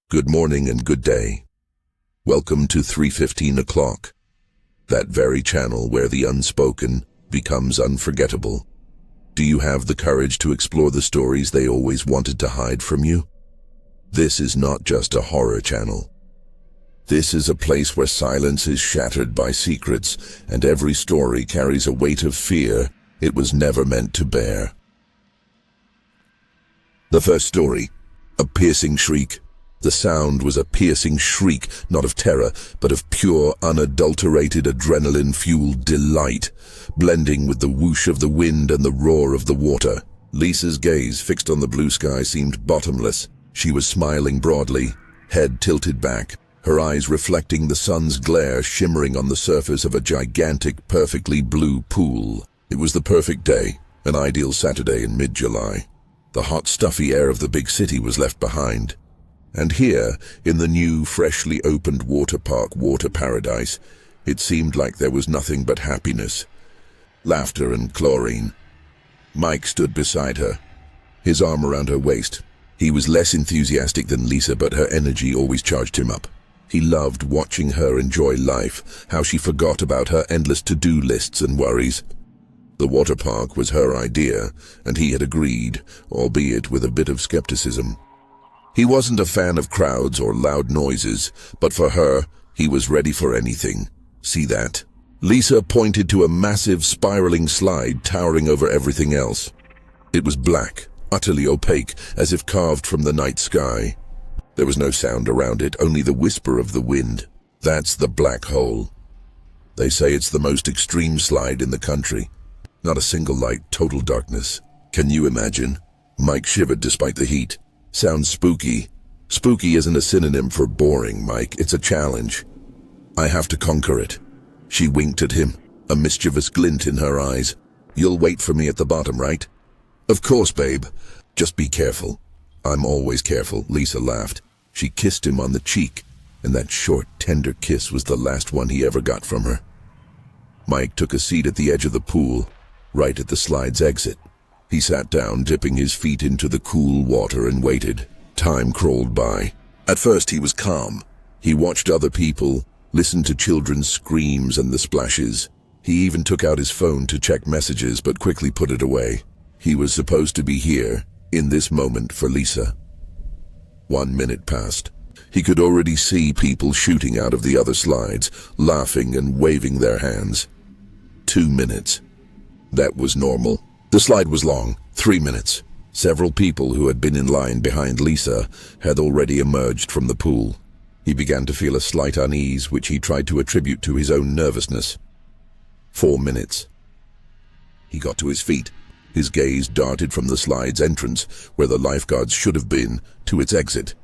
Good morning and good day. Welcome to 3:15 o'clock, that very channel where the unspoken becomes unforgettable. Do you have the courage to explore the stories they always wanted to hide from you? This is not just a horror channel. This is a place where silence is shattered by secrets, and every story carries a weight of fear it was never meant to bear. The first story, a piercing shriek. The sound was a piercing shriek, not of terror, but of pure, unadulterated adrenaline-fueled delight, blending with the whoosh of the wind and the roar of the water. Lisa's gaze, fixed on the blue sky, seemed bottomless. She was smiling broadly, head tilted back, her eyes reflecting the sun's glare shimmering on the surface of a gigantic, perfectly blue pool. It was the perfect day, an ideal Saturday in mid-July. The hot, stuffy air of the big city was left behind. And here, in the new, freshly opened water park water paradise, it seemed like there was nothing but happiness, laughter and chlorine. Mike stood beside her, his arm around her waist. He was less enthusiastic than Lisa, but her energy always charged him up. He loved watching her enjoy life, how she forgot about her endless to-do lists and worries. The water park was her idea, and he had agreed, albeit with a bit of skepticism. He wasn't a fan of crowds or loud noises, but for her, he was ready for anything. See that? Lisa pointed to a massive spiraling slide towering over everything else. It was black, utterly opaque, as if carved from the night sky. There was no sound around it, only the whisper of the wind. That's the black hole. They say it's the most extreme slide in the country. Not a single light, total darkness. Can you imagine? Mike shivered despite the heat. Sounds spooky. Spooky isn't a synonym for boring, Mike. It's a challenge. I have to conquer it. She winked at him, a mischievous glint in her eyes. You'll wait for me at the bottom, right? Of course, babe. Just be careful. I'm always careful, Lisa laughed. She kissed him on the cheek, and that short, tender kiss was the last one he ever got from her. Mike took a seat at the edge of the pool, right at the slide's exit. He sat down, dipping his feet into the cool water, and waited. Time crawled by. At first he was calm. He watched other people, listened to children's screams and the splashes. He even took out his phone to check messages, but quickly put it away. He was supposed to be here, in this moment, for Lisa. 1 minute passed. He could already see people shooting out of the other slides, laughing and waving their hands. 2 minutes. That was normal. The slide was long, 3 minutes. Several people who had been in line behind Lisa had already emerged from the pool. He began to feel a slight unease, which he tried to attribute to his own nervousness. 4 minutes. He got to his feet. His gaze darted from the slide's entrance, where the lifeguards should have been, to its exit.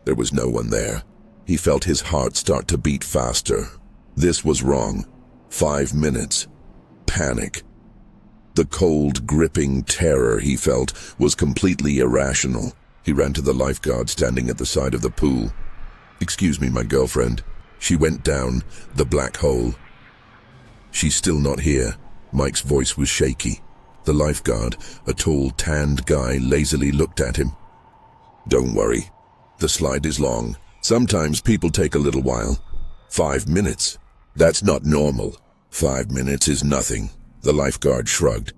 There was no one there. He felt his heart start to beat faster. This was wrong. 5 minutes. Panic. The cold, gripping terror he felt was completely irrational. He ran to the lifeguard standing at the side of the pool. "Excuse me, my girlfriend." She went down the black hole. "She's still not here." Mike's voice was shaky. The lifeguard, a tall, tanned guy, lazily looked at him. "Don't worry. The slide is long. Sometimes people take a little while. 5 minutes. That's not normal. 5 minutes is nothing." The lifeguard shrugged.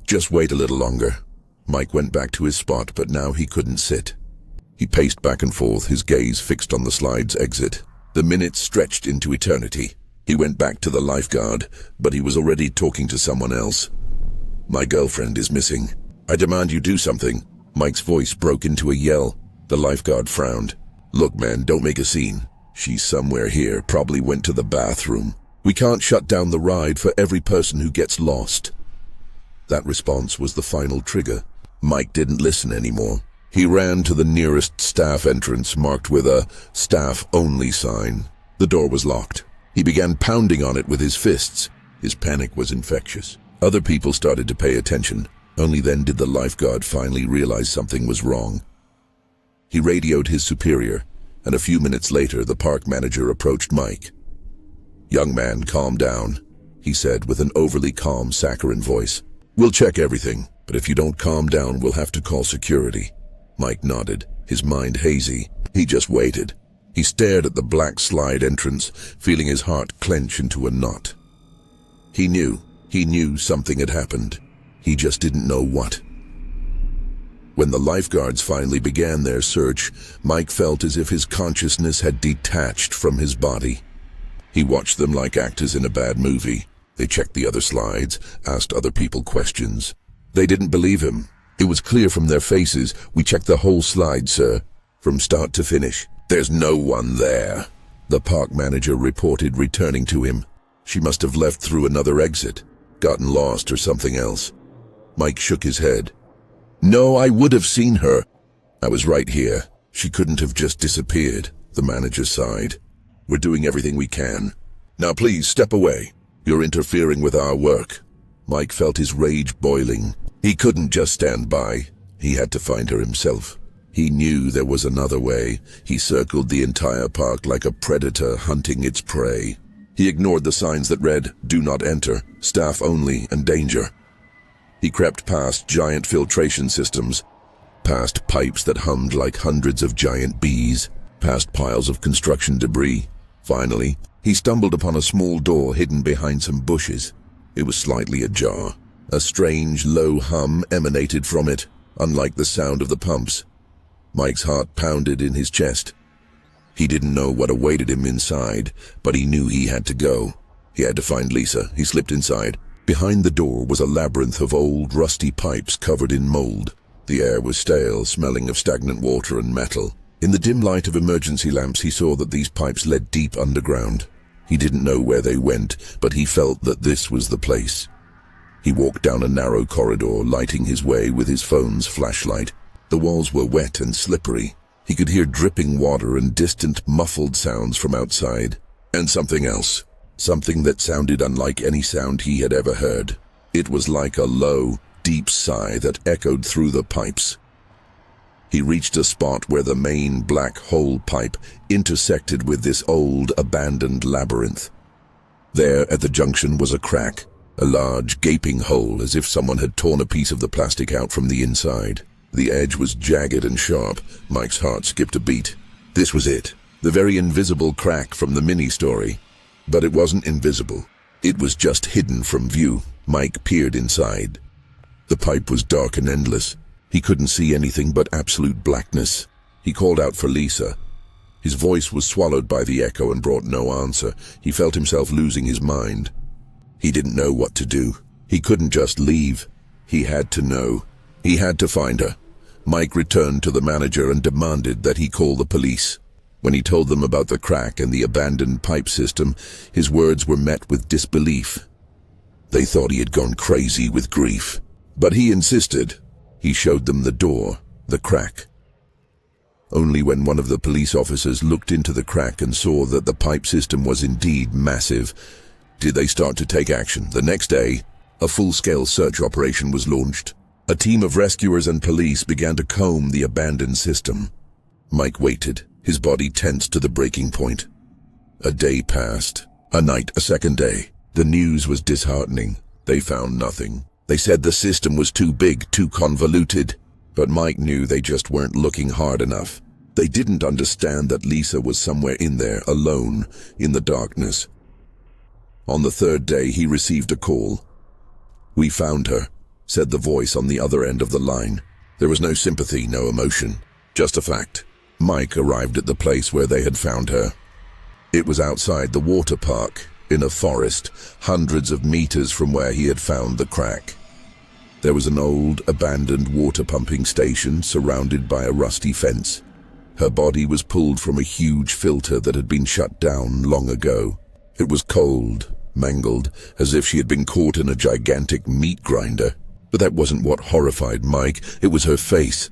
"Just wait a little longer." Mike went back to his spot, but now he couldn't sit. He paced back and forth, his gaze fixed on the slide's exit. The minutes stretched into eternity. He went back to the lifeguard, but he was already talking to someone else. "My girlfriend is missing. I demand you do something." Mike's voice broke into a yell. The lifeguard frowned. "Look, man, don't make a scene. She's somewhere here, probably went to the bathroom. We can't shut down the ride for every person who gets lost." That response was the final trigger. Mike didn't listen anymore. He ran to the nearest staff entrance, marked with a staff-only sign. The door was locked. He began pounding on it with his fists. His panic was infectious. Other people started to pay attention. Only then did the lifeguard finally realize something was wrong. He radioed his superior, and a few minutes later the park manager approached Mike. "Young man, calm down," he said with an overly calm, saccharine voice. "We'll check everything, but if you don't calm down, we'll have to call security." Mike nodded, his mind hazy. He just waited. He stared at the black slide entrance, feeling his heart clench into a knot. He knew something had happened. He just didn't know what. When the lifeguards finally began their search, Mike felt as if his consciousness had detached from his body. He watched them like actors in a bad movie. They checked the other slides, asked other people questions. They didn't believe him. It was clear from their faces. "We checked the whole slide, sir, from start to finish. There's no one there," the park manager reported, returning to him. "She must have left through another exit, gotten lost or something else." Mike shook his head. "No, I would have seen her. I was right here. She couldn't have just disappeared," the manager sighed. "We're doing everything we can. Now please step away. You're interfering with our work." Mike felt his rage boiling. He couldn't just stand by. He had to find her himself. He knew there was another way. He circled the entire park like a predator hunting its prey. He ignored the signs that read, "Do not enter, staff only, and danger." He crept past giant filtration systems, past pipes that hummed like hundreds of giant bees, past piles of construction debris. Finally, he stumbled upon a small door hidden behind some bushes. It was slightly ajar. A strange, low hum emanated from it, unlike the sound of the pumps. Mike's heart pounded in his chest. He didn't know what awaited him inside, but he knew he had to go. He had to find Lisa. He slipped inside. Behind the door was a labyrinth of old, rusty pipes covered in mold. The air was stale, smelling of stagnant water and metal. In the dim light of emergency lamps, he saw that these pipes led deep underground. He didn't know where they went, but he felt that this was the place. He walked down a narrow corridor, lighting his way with his phone's flashlight. The walls were wet and slippery. He could hear dripping water and distant, muffled sounds from outside. And something else. Something that sounded unlike any sound he had ever heard. It was like a low, deep sigh that echoed through the pipes. He reached a spot where the main black hole pipe intersected with this old, abandoned labyrinth. There, at the junction, was a crack, a large, gaping hole, as if someone had torn a piece of the plastic out from the inside. The edge was jagged and sharp. Mike's heart skipped a beat. This was it, the very invisible crack from the mini-story. But it wasn't invisible. It was just hidden from view. Mike peered inside. The pipe was dark and endless. He couldn't see anything but absolute blackness. He called out for Lisa. His voice was swallowed by the echo and brought no answer. He felt himself losing his mind. He didn't know what to do. He couldn't just leave. He had to know. He had to find her. Mike returned to the manager and demanded that he call the police. When he told them about the crack and the abandoned pipe system, his words were met with disbelief. They thought he had gone crazy with grief. But he insisted. He showed them the door, the crack. Only when one of the police officers looked into the crack and saw that the pipe system was indeed massive, did they start to take action. The next day, a full-scale search operation was launched. A team of rescuers and police began to comb the abandoned system. Mike waited, his body tense to the breaking point. A day passed, a night, a second day. The news was disheartening. They found nothing. They said the system was too big, too convoluted. But Mike knew they just weren't looking hard enough. They didn't understand that Lisa was somewhere in there, alone, in the darkness. On the third day, he received a call. "We found her," said the voice on the other end of the line. There was no sympathy, no emotion, just a fact. Mike arrived at the place where they had found her. It was outside the water park, in a forest, hundreds of meters from where he had found the crack. There was an old, abandoned water pumping station surrounded by a rusty fence. Her body was pulled from a huge filter that had been shut down long ago. It was cold, mangled, as if she had been caught in a gigantic meat grinder. But that wasn't what horrified Mike. It was her face.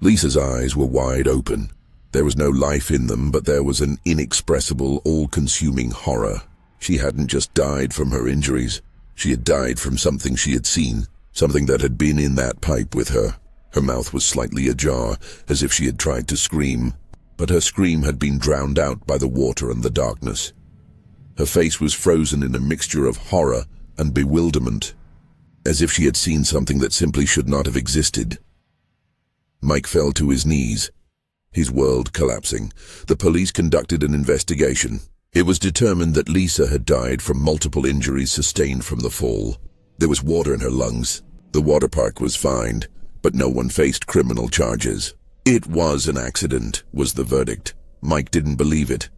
Lisa's eyes were wide open. There was no life in them, but there was an inexpressible, all-consuming horror. She hadn't just died from her injuries. She had died from something she had seen, something that had been in that pipe with her. Her mouth was slightly ajar, as if she had tried to scream, but her scream had been drowned out by the water and the darkness. Her face was frozen in a mixture of horror and bewilderment, as if she had seen something that simply should not have existed. Mike fell to his knees. his world collapsing. The police conducted an investigation. It was determined that Lisa had died from multiple injuries sustained from the fall. There was water in her lungs. The water park was fined, but no one faced criminal charges. It was an accident, was the verdict. Mike didn't believe it.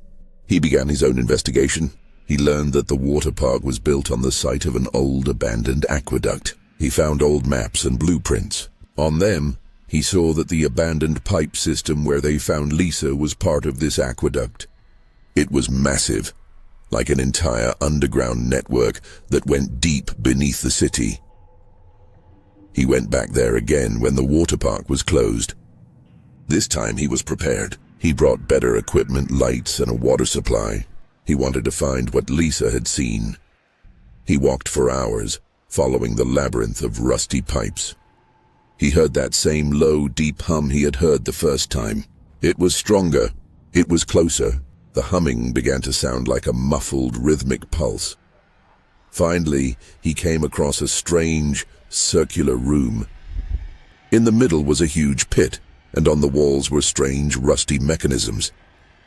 He began his own investigation. He learned that the water park was built on the site of an old abandoned aqueduct. He found old maps and blueprints. On them, he saw that the abandoned pipe system where they found Lisa was part of this aqueduct. It was massive, like an entire underground network that went deep beneath the city. He went back there again when the water park was closed. This time he was prepared. He brought better equipment, lights, and a water supply. He wanted to find what Lisa had seen. He walked for hours, following the labyrinth of rusty pipes. He heard that same low, deep hum he had heard the first time. It was stronger. It was closer. The humming began to sound like a muffled, rhythmic pulse. Finally, he came across a strange, circular room. In the middle was a huge pit, and on the walls were strange, rusty mechanisms.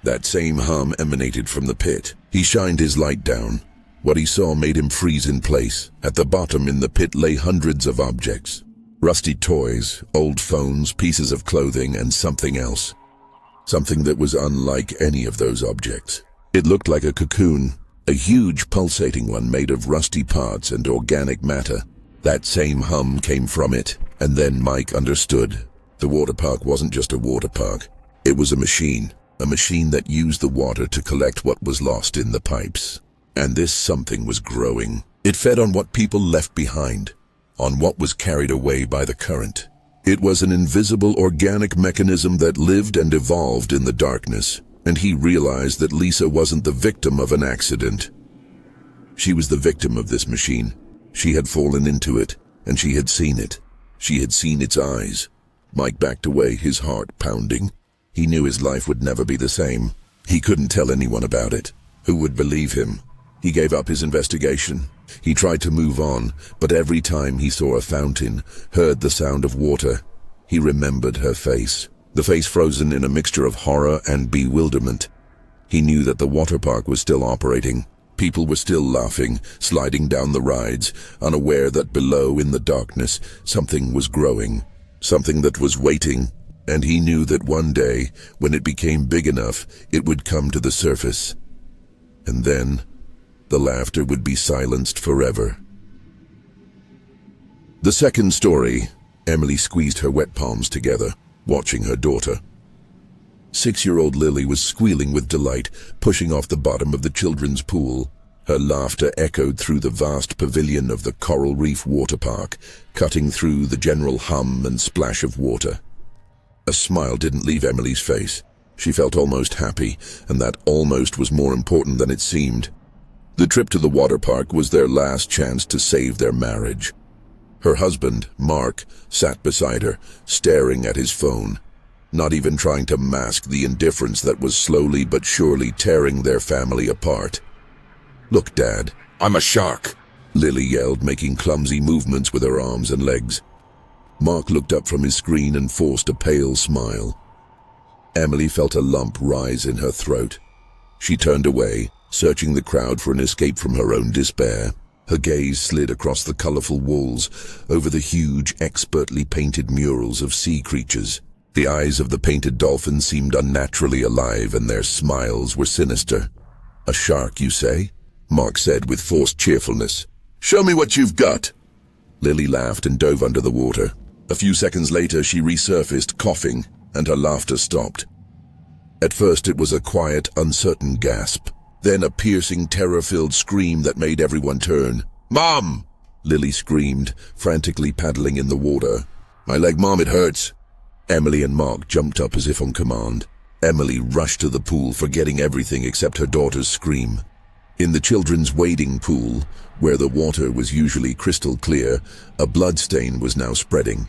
That same hum emanated from the pit. He shined his light down. What he saw made him freeze in place. At the bottom in the pit lay hundreds of objects. Rusty toys, old phones, pieces of clothing, and something else. Something that was unlike any of those objects. It looked like a cocoon, a huge pulsating one made of rusty parts and organic matter. That same hum came from it, and then Mike understood. The water park wasn't just a water park. It was a machine that used the water to collect what was lost in the pipes. And this something was growing. It fed on what people left behind, on what was carried away by the current. It was an invisible organic mechanism that lived and evolved in the darkness, and he realized that Lisa wasn't the victim of an accident. She was the victim of this machine. She had fallen into it, and she had seen it. She had seen its eyes. Mike backed away, his heart pounding. He knew his life would never be the same. He couldn't tell anyone about it. Who would believe him? He gave up his investigation. He tried to move on, but every time he saw a fountain, heard the sound of water, he remembered her face. The face frozen in a mixture of horror and bewilderment. He knew that the water park was still operating. People were still laughing, sliding down the rides, unaware that below in the darkness, something was growing. Something that was waiting, and he knew that one day, when it became big enough, it would come to the surface. And then, the laughter would be silenced forever. The second story. Emily squeezed her wet palms together, watching her daughter. 6-year-old Lily was squealing with delight, pushing off the bottom of the children's pool. Her laughter echoed through the vast pavilion of the Coral Reef Water Park, cutting through the general hum and splash of water. A smile didn't leave Emily's face. She felt almost happy, and that almost was more important than it seemed. The trip to the water park was their last chance to save their marriage. Her husband, Mark, sat beside her, staring at his phone, not even trying to mask the indifference that was slowly but surely tearing their family apart. "Look, Dad, I'm a shark," Lily yelled, making clumsy movements with her arms and legs. Mark looked up from his screen and forced a pale smile. Emily felt a lump rise in her throat. She turned away, searching the crowd for an escape from her own despair. Her gaze slid across the colorful walls, over the huge, expertly painted murals of sea creatures. The eyes of the painted dolphins seemed unnaturally alive, and their smiles were sinister. "A shark, you say?" Mark said with forced cheerfulness. "Show me what you've got." Lily laughed and dove under the water. A few seconds later, she resurfaced, coughing, and her laughter stopped. At first, it was a quiet, uncertain gasp. Then a piercing, terror-filled scream that made everyone turn. "Mom!" Lily screamed, frantically paddling in the water. "My leg, Mom, it hurts." Emily and Mark jumped up as if on command. Emily rushed to the pool, forgetting everything except her daughter's scream. In the children's wading pool, where the water was usually crystal clear, a bloodstain was now spreading.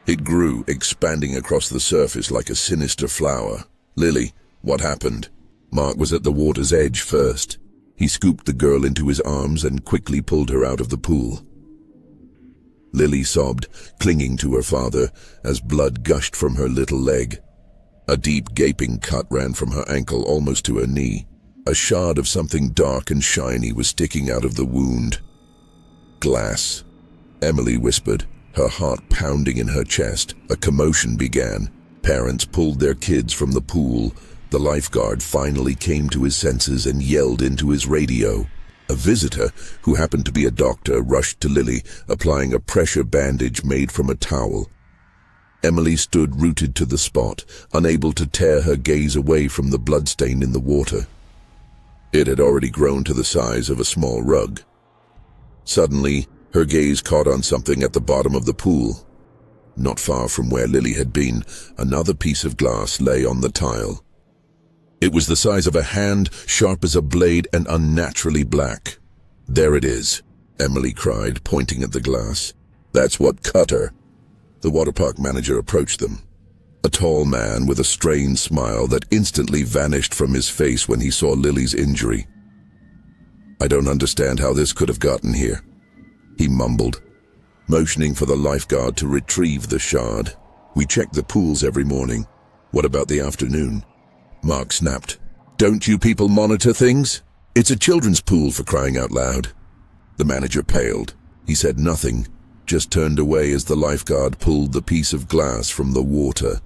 It grew, expanding across the surface like a sinister flower. "Lily, what happened?" Mark was at the water's edge first. He scooped the girl into his arms and quickly pulled her out of the pool. Lily sobbed, clinging to her father, as blood gushed from her little leg. A deep, gaping cut ran from her ankle almost to her knee. A shard of something dark and shiny was sticking out of the wound. "Glass," Emily whispered, her heart pounding in her chest. A commotion began. Parents pulled their kids from the pool. The lifeguard finally came to his senses and yelled into his radio. A visitor, who happened to be a doctor, rushed to Lily, applying a pressure bandage made from a towel. Emily stood rooted to the spot, unable to tear her gaze away from the bloodstain in the water. It had already grown to the size of a small rug. Suddenly, her gaze caught on something at the bottom of the pool. Not far from where Lily had been, another piece of glass lay on the tile. It was the size of a hand, sharp as a blade, and unnaturally black. "There it is," Emily cried, pointing at the glass. "That's what cut her." The water park manager approached them. A tall man with a strained smile that instantly vanished from his face when he saw Lily's injury. "I don't understand how this could have gotten here," he mumbled, motioning for the lifeguard to retrieve the shard. "We check the pools every morning. What about the afternoon?" Mark snapped. "Don't you people monitor things? It's a children's pool, for crying out loud." The manager paled. He said nothing, just turned away as the lifeguard pulled the piece of glass from the water.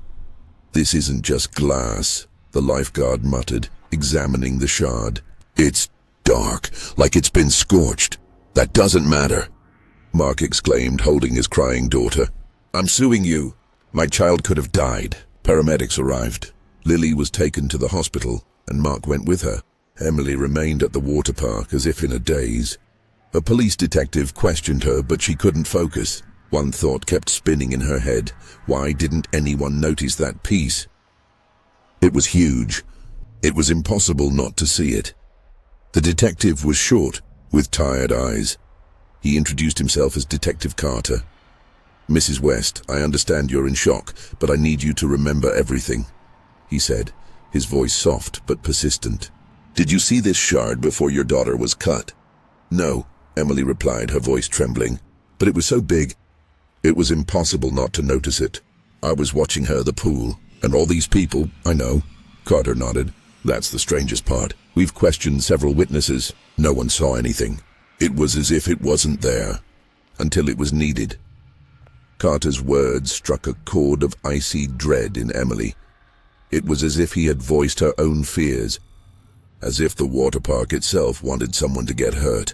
"This isn't just glass," the lifeguard muttered, examining the shard. "It's dark, like it's been scorched." "That doesn't matter," Mark exclaimed, holding his crying daughter. "I'm suing you. My child could have died." Paramedics arrived. Lily was taken to the hospital, and Mark went with her. Emily remained at the water park as if in a daze. A police detective questioned her, but she couldn't focus. One thought kept spinning in her head. Why didn't anyone notice that piece? It was huge. It was impossible not to see it. The detective was short, with tired eyes. He introduced himself as Detective Carter. "Mrs. West, I understand you're in shock, but I need you to remember everything," he said, his voice soft but persistent. "Did you see this shard before your daughter was cut?" "No," Emily replied, her voice trembling. "But it was so big, it was impossible not to notice it. I was watching her at the pool, and all these people." "I know," Carter nodded. "That's the strangest part. We've questioned several witnesses. No one saw anything. It was as if it wasn't there, until it was needed." Carter's words struck a chord of icy dread in Emily. It was as if he had voiced her own fears, as if the water park itself wanted someone to get hurt.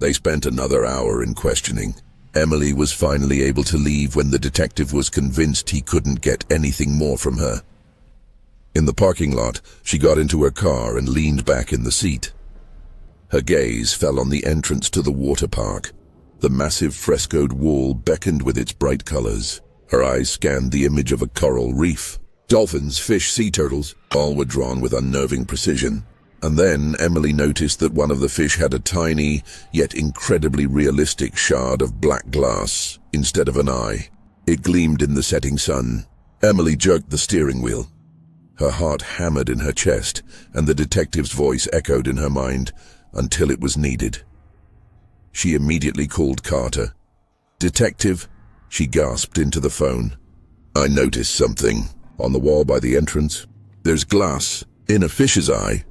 They spent another hour in questioning. Emily was finally able to leave when the detective was convinced he couldn't get anything more from her. In the parking lot, she got into her car and leaned back in the seat. Her gaze fell on the entrance to the water park. The massive frescoed wall beckoned with its bright colors. Her eyes scanned the image of a coral reef. Dolphins, fish, sea turtles, all were drawn with unnerving precision. And then Emily noticed that one of the fish had a tiny, yet incredibly realistic shard of black glass instead of an eye. It gleamed in the setting sun. Emily jerked the steering wheel. Her heart hammered in her chest, and the detective's voice echoed in her mind until it was needed. She immediately called Carter. "Detective," she gasped into the phone. "I noticed something. On the wall by the entrance, there's glass in a fish's eye."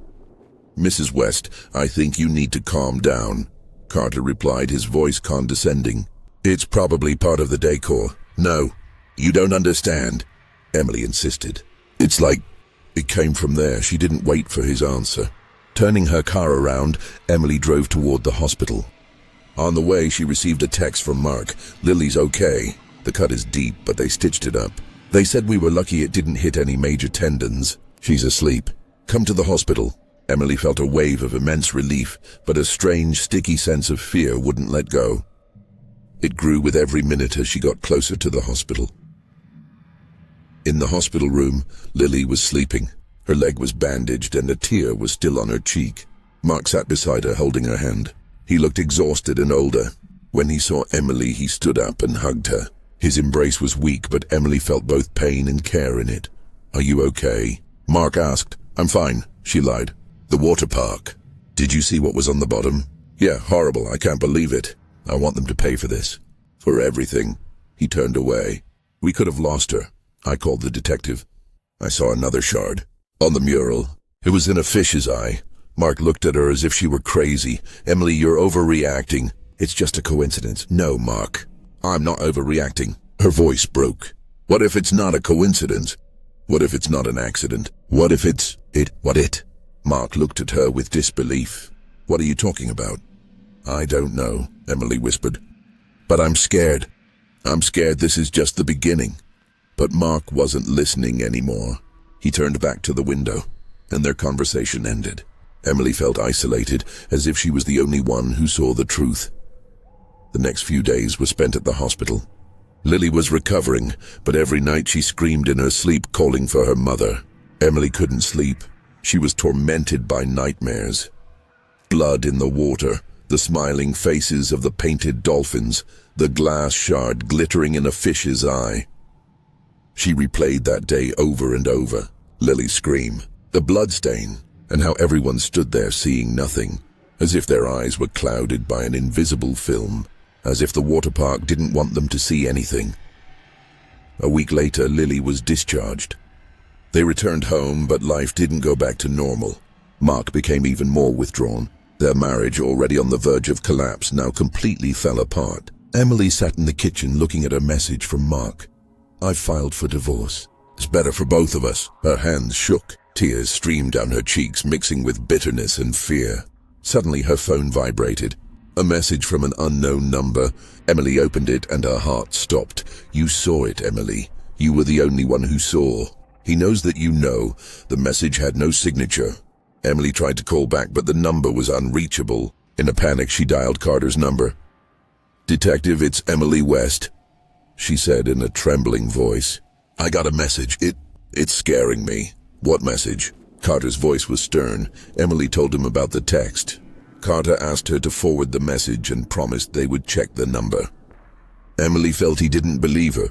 "Mrs. West, I think you need to calm down," Carter replied, his voice condescending. "It's probably part of the decor." "No, you don't understand," Emily insisted. "It's like it came from there." She didn't wait for his answer. Turning her car around, Emily drove toward the hospital. On the way, she received a text from Mark. "Lily's okay. The cut is deep, but they stitched it up. They said we were lucky it didn't hit any major tendons. She's asleep. Come to the hospital." Emily felt a wave of immense relief, but a strange, sticky sense of fear wouldn't let go. It grew with every minute as she got closer to the hospital. In the hospital room, Lily was sleeping. Her leg was bandaged and a tear was still on her cheek. Mark sat beside her, holding her hand. He looked exhausted and older. When he saw Emily, he stood up and hugged her. His embrace was weak, but Emily felt both pain and care in it. "Are you okay?" Mark asked. "I'm fine," she lied. "The water park. Did you see what was on the bottom?" "Yeah, horrible. I can't believe it. I want them to pay for this." "For everything." He turned away. "We could have lost her." I called the detective. I saw another shard. On the mural. It was in a fish's eye. Mark looked at her as if she were crazy. Emily, you're overreacting. It's just a coincidence. No, Mark. I'm not overreacting. Her voice broke. What if it's not a coincidence? What if it's not an accident? What if it's it? Mark looked at her with disbelief. What are you talking about? I don't know, Emily whispered. But I'm scared. I'm scared this is just the beginning. But Mark wasn't listening anymore. He turned back to the window, and their conversation ended. Emily felt isolated, as if she was the only one who saw the truth. The next few days were spent at the hospital. Lily was recovering, but every night she screamed in her sleep, calling for her mother. Emily couldn't sleep. She was tormented by nightmares. Blood in the water, the smiling faces of the painted dolphins, the glass shard glittering in a fish's eye. She replayed that day over and over. Lily's scream, the bloodstain, and how everyone stood there seeing nothing, as if their eyes were clouded by an invisible film, as if the water park didn't want them to see anything. A week later, Lily was discharged. They returned home, but life didn't go back to normal. Mark became even more withdrawn. Their marriage, already on the verge of collapse, now completely fell apart. Emily sat in the kitchen looking at a message from Mark. I've filed for divorce. It's better for both of us. Her hands shook. Tears streamed down her cheeks, mixing with bitterness and fear. Suddenly her phone vibrated. A message from an unknown number. Emily opened it and her heart stopped. You saw it, Emily. You were the only one who saw. He knows that you know. The message had no signature. Emily tried to call back, but the number was unreachable. In a panic, she dialed Carter's number. Detective, it's Emily West, she said in a trembling voice. I got a message. It's scaring me. What message? Carter's voice was stern. Emily told him about the text. Carter asked her to forward the message and promised they would check the number. Emily felt he didn't believe her.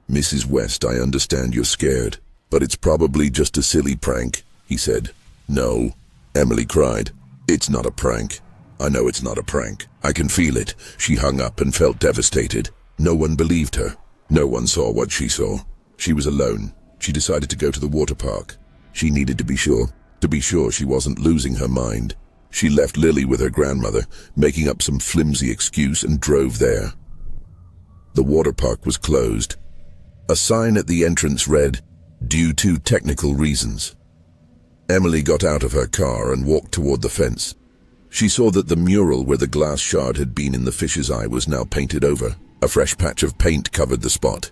Mrs. West, I understand you're scared, but it's probably just a silly prank, he said. No, Emily cried. It's not a prank. I know it's not a prank. I can feel it. She hung up and felt devastated. No one believed her. No one saw what she saw. She was alone. She decided to go to the water park. She needed to be sure she wasn't losing her mind. She left Lily with her grandmother, making up some flimsy excuse, and drove there. The water park was closed. A sign at the entrance read, "Due to technical reasons." Emily got out of her car and walked toward the fence. She saw that the mural where the glass shard had been in the fish's eye was now painted over. A fresh patch of paint covered the spot.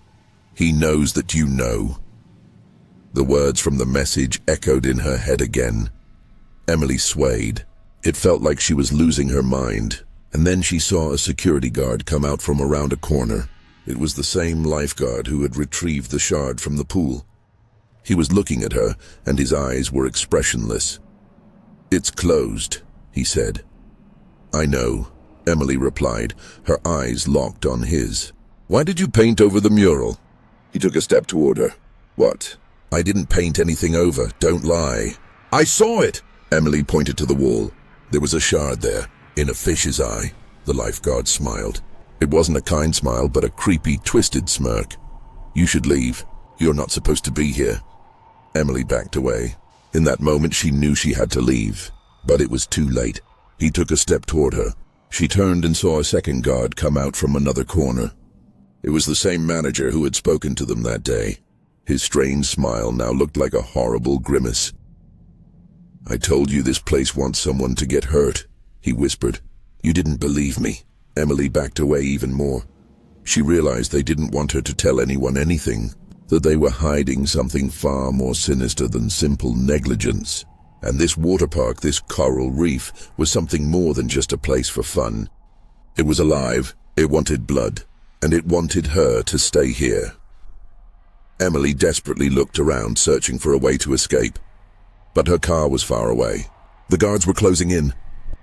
He knows that you know. The words from the message echoed in her head again. Emily swayed. It felt like she was losing her mind. And then she saw a security guard come out from around a corner. It was the same lifeguard who had retrieved the shard from the pool. He was looking at her, and his eyes were expressionless. It's closed, he said. I know, Emily replied, her eyes locked on his. Why did you paint over the mural? He took a step toward her. What? I didn't paint anything over, don't lie. I saw it! Emily pointed to the wall. There was a shard there, in a fish's eye. The lifeguard smiled. It wasn't a kind smile, but a creepy, twisted smirk. You should leave. You're not supposed to be here. Emily backed away. In that moment, she knew she had to leave. But it was too late. He took a step toward her. She turned and saw a second guard come out from another corner. It was the same manager who had spoken to them that day. His strange smile now looked like a horrible grimace. I told you this place wants someone to get hurt, he whispered. You didn't believe me. Emily backed away even more. She realized they didn't want her to tell anyone anything, that they were hiding something far more sinister than simple negligence. And this water park, this coral reef, was something more than just a place for fun. It was alive, it wanted blood, and it wanted her to stay here. Emily desperately looked around, searching for a way to escape. But her car was far away. The guards were closing in.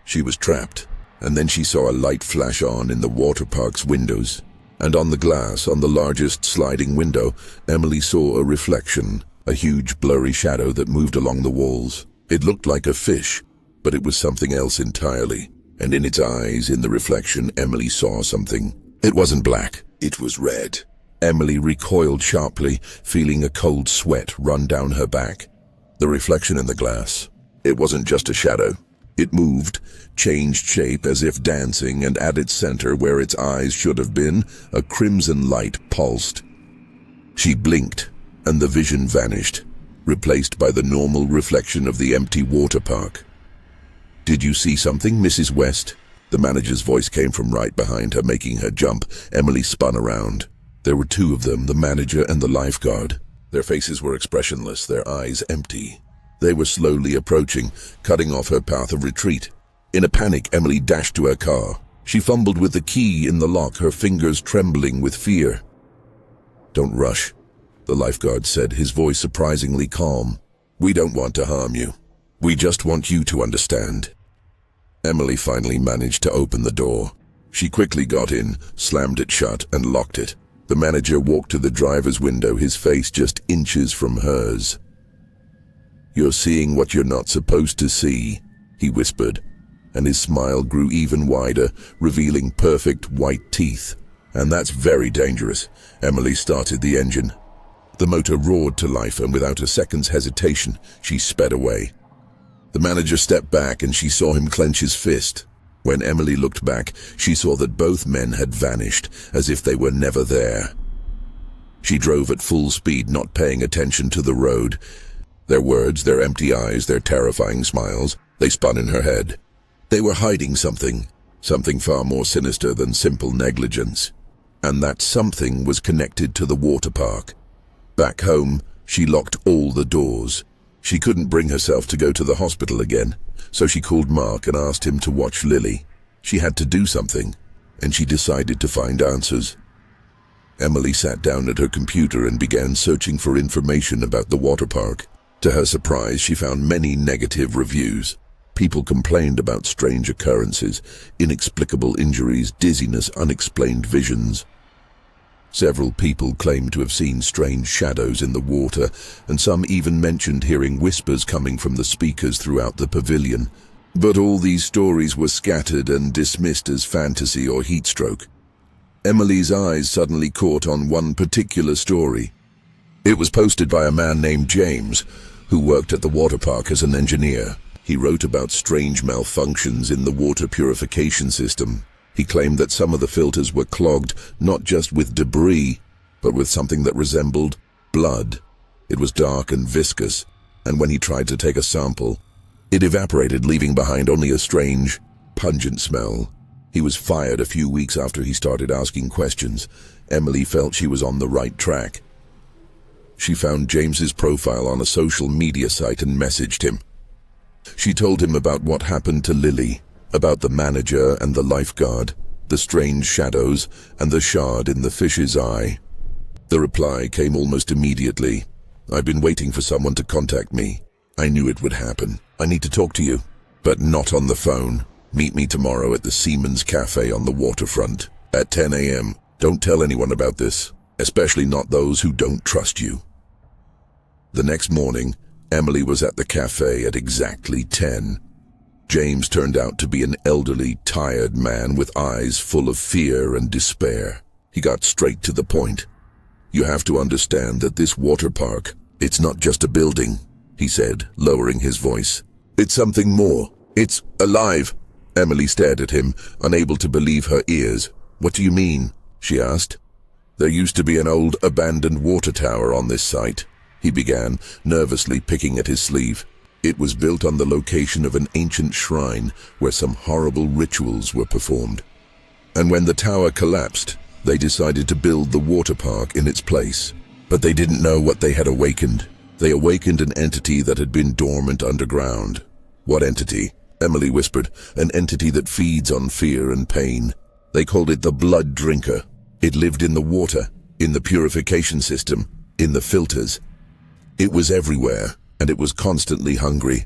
She was trapped, and then she saw a light flash on in the water park's windows. And on the glass, on the largest sliding window, Emily saw a reflection, a huge blurry shadow that moved along the walls. It looked like a fish, but it was something else entirely. And in its eyes, in the reflection, Emily saw something. It wasn't black, it was red. Emily recoiled sharply, feeling a cold sweat run down her back. The reflection in the glass. It wasn't just a shadow. It moved, changed shape as if dancing, and at its center, where its eyes should have been, a crimson light pulsed. She blinked, and the vision vanished, replaced by the normal reflection of the empty water park. "Did you see something, Mrs. West?" The manager's voice came from right behind her, making her jump. Emily spun around. There were two of them, the manager and the lifeguard. Their faces were expressionless, their eyes empty. They were slowly approaching, cutting off her path of retreat. In a panic, Emily dashed to her car. She fumbled with the key in the lock, her fingers trembling with fear. "Don't rush," the lifeguard said, his voice surprisingly calm. "We don't want to harm you. We just want you to understand." Emily finally managed to open the door. She quickly got in, slammed it shut, and locked it. The manager walked to the driver's window, his face just inches from hers. "You're seeing what you're not supposed to see," he whispered, and his smile grew even wider, revealing perfect white teeth. "And that's very dangerous." Emily started the engine. The motor roared to life, and without a second's hesitation, she sped away. The manager stepped back, and she saw him clench his fist. When Emily looked back, she saw that both men had vanished, as if they were never there. She drove at full speed, not paying attention to the road. Their words, their empty eyes, their terrifying smiles, they spun in her head. They were hiding something far more sinister than simple negligence. And that something was connected to the water park. Back home, she locked all the doors. She couldn't bring herself to go to the hospital again, so she called Mark and asked him to watch Lily. She had to do something, and she decided to find answers. Emily sat down at her computer and began searching for information about the water park. To her surprise, she found many negative reviews. People complained about strange occurrences, inexplicable injuries, dizziness, unexplained visions. Several people claimed to have seen strange shadows in the water, and some even mentioned hearing whispers coming from the speakers throughout the pavilion. But all these stories were scattered and dismissed as fantasy or heatstroke. Emily's eyes suddenly caught on one particular story. It was posted by a man named James, who worked at the water park as an engineer. He wrote about strange malfunctions in the water purification system. He claimed that some of the filters were clogged not just with debris, but with something that resembled blood. It was dark and viscous, and when he tried to take a sample, it evaporated, leaving behind only a strange, pungent smell. He was fired a few weeks after he started asking questions. Emily felt she was on the right track. She found James's profile on a social media site and messaged him. She told him about what happened to Lily, about the manager and the lifeguard, the strange shadows, and the shard in the fish's eye. The reply came almost immediately. "I've been waiting for someone to contact me. I knew it would happen. I need to talk to you, but not on the phone. Meet me tomorrow at the Seaman's Cafe on the waterfront at 10 a.m. Don't tell anyone about this, especially not those who don't trust you." The next morning, Emily was at the cafe at exactly 10. James turned out to be an elderly, tired man with eyes full of fear and despair. He got straight to the point. "You have to understand that this water park, it's not just a building," he said, lowering his voice. "It's something more. It's alive." Emily stared at him, unable to believe her ears. "What do you mean?" she asked. "There used to be an old abandoned water tower on this site," he began, nervously picking at his sleeve. "It was built on the location of an ancient shrine where some horrible rituals were performed. And when the tower collapsed, they decided to build the water park in its place. But they didn't know what they had awakened. They awakened an entity that had been dormant underground." "What entity?" Emily whispered. "An entity that feeds on fear and pain. They called it the blood drinker. It lived in the water, in the purification system, in the filters. It was everywhere, and it was constantly hungry."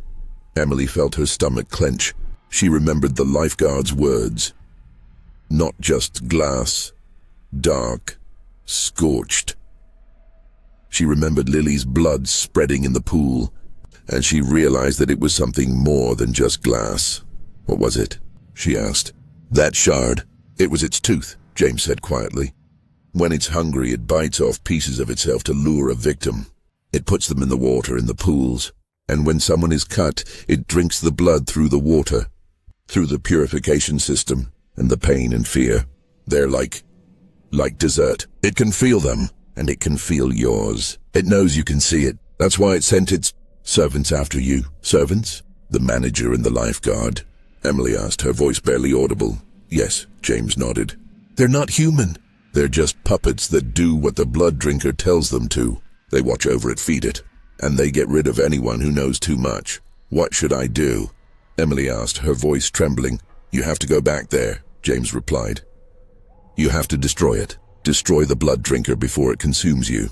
Emily felt her stomach clench. She remembered the lifeguard's words. Not just glass, dark, scorched. She remembered Lily's blood spreading in the pool, and she realized that it was something more than just glass. "What was it?" she asked. "That shard. It was its tooth," James said quietly. When it's hungry, it bites off pieces of itself to lure a victim. It puts them in the water in the pools, and when someone is cut, it drinks the blood through the water, through the purification system, and the pain and fear. They're like dessert. It can feel them, and it can feel yours. It knows you can see it. That's why it sent its servants after you. Servants? The manager and the lifeguard. Emily asked, her voice barely audible. Yes, James nodded. They're not human. They're just puppets that do what the blood drinker tells them to. They watch over it, feed it, and they get rid of anyone who knows too much. What should I do? Emily asked, her voice trembling. You have to go back there, James replied. You have to destroy it. Destroy the blood drinker before it consumes you.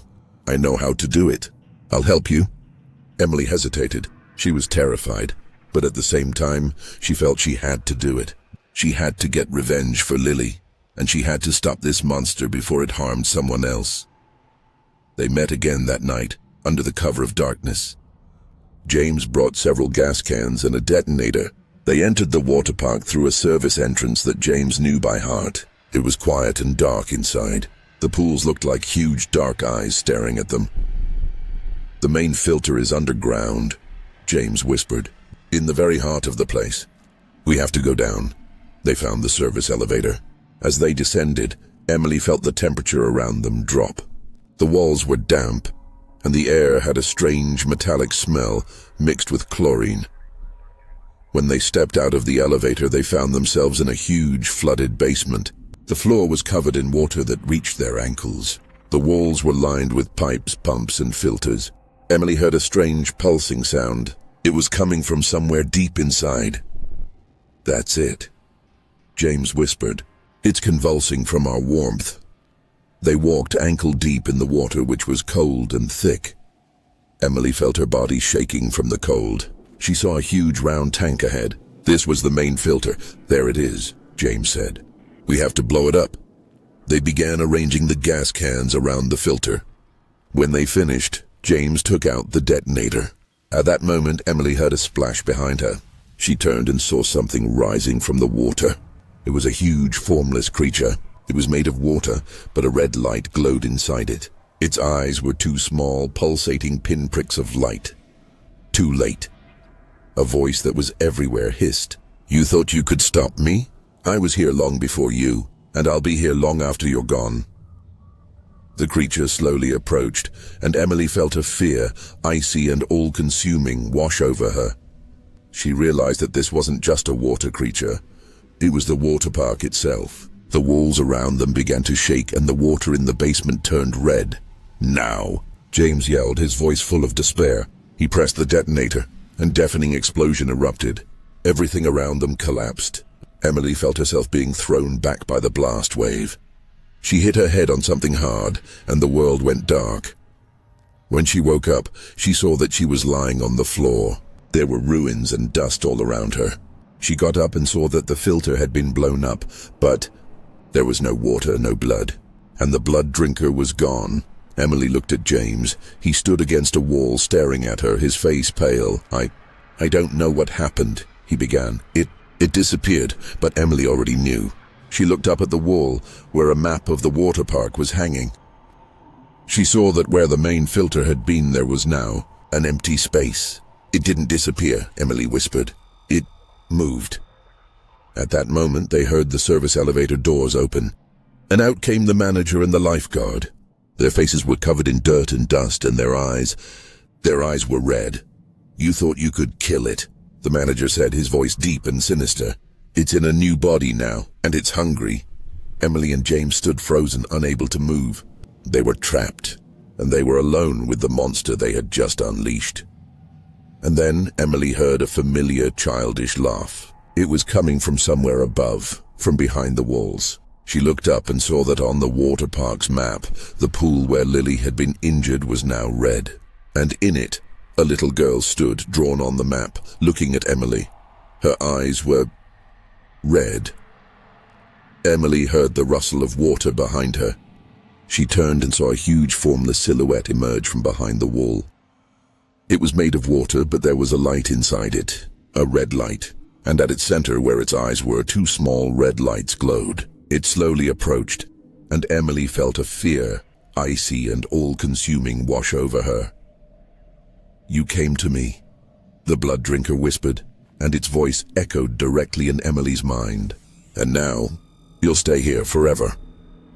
I know how to do it. I'll help you. Emily hesitated. She was terrified, but at the same time, she felt she had to do it. She had to get revenge for Lily, and she had to stop this monster before it harmed someone else. They met again that night, under the cover of darkness. James brought several gas cans and a detonator. They entered the water park through a service entrance that James knew by heart. It was quiet and dark inside. The pools looked like huge dark eyes staring at them. The main filter is underground, James whispered, in the very heart of the place. We have to go down. They found the service elevator. As they descended, Emily felt the temperature around them drop. The walls were damp, and the air had a strange metallic smell mixed with chlorine. When they stepped out of the elevator, they found themselves in a huge flooded basement. The floor was covered in water that reached their ankles. The walls were lined with pipes, pumps, and filters. Emily heard a strange pulsing sound. It was coming from somewhere deep inside. That's it, James whispered. It's convulsing from our warmth. They walked ankle-deep in the water, which was cold and thick. Emily felt her body shaking from the cold. She saw a huge round tank ahead. This was the main filter. There it is, James said. We have to blow it up. They began arranging the gas cans around the filter. When they finished, James took out the detonator. At that moment, Emily heard a splash behind her. She turned and saw something rising from the water. It was a huge, formless creature. It was made of water, but a red light glowed inside it. Its eyes were two small, pulsating pinpricks of light. Too late. A voice that was everywhere hissed. You thought you could stop me? I was here long before you, and I'll be here long after you're gone. The creature slowly approached, and Emily felt a fear, icy and all-consuming, wash over her. She realized that this wasn't just a water creature. It was the water park itself. The walls around them began to shake, and the water in the basement turned red. Now, James yelled, his voice full of despair. He pressed the detonator, and deafening explosion erupted. Everything around them collapsed. Emily felt herself being thrown back by the blast wave. She hit her head on something hard, and the world went dark. When she woke up, she saw that she was lying on the floor. There were ruins and dust all around her. She got up and saw that the filter had been blown up, but there was no water, no blood, and the blood drinker was gone. Emily looked at James. He stood against a wall staring at her, his face pale. I don't know what happened, he began. It disappeared, but Emily already knew. She looked up at the wall, where a map of the water park was hanging. She saw that where the main filter had been, there was now an empty space. It didn't disappear, Emily whispered. It moved. At that moment, they heard the service elevator doors open, and out came the manager and the lifeguard. Their faces were covered in dirt and dust, and their eyes were red. You thought you could kill it, the manager said, his voice deep and sinister. It's in a new body now, and it's hungry. Emily and James stood frozen, unable to move. They were trapped, and they were alone with the monster they had just unleashed. And then Emily heard a familiar, childish laugh. It was coming from somewhere above, from behind the walls. She looked up and saw that on the water park's map, the pool where Lily had been injured was now red. And in it, a little girl stood, drawn on the map, looking at Emily. Her eyes were red. Emily heard the rustle of water behind her. She turned and saw a huge formless silhouette emerge from behind the wall. It was made of water, but there was a light inside it, a red light, and at its center, where its eyes were, two small red lights glowed. It slowly approached. and Emily felt a fear, icy and all-consuming, wash over her. "You came to me," the blood drinker whispered, and its voice echoed directly in Emily's mind. "And now, you'll stay here forever."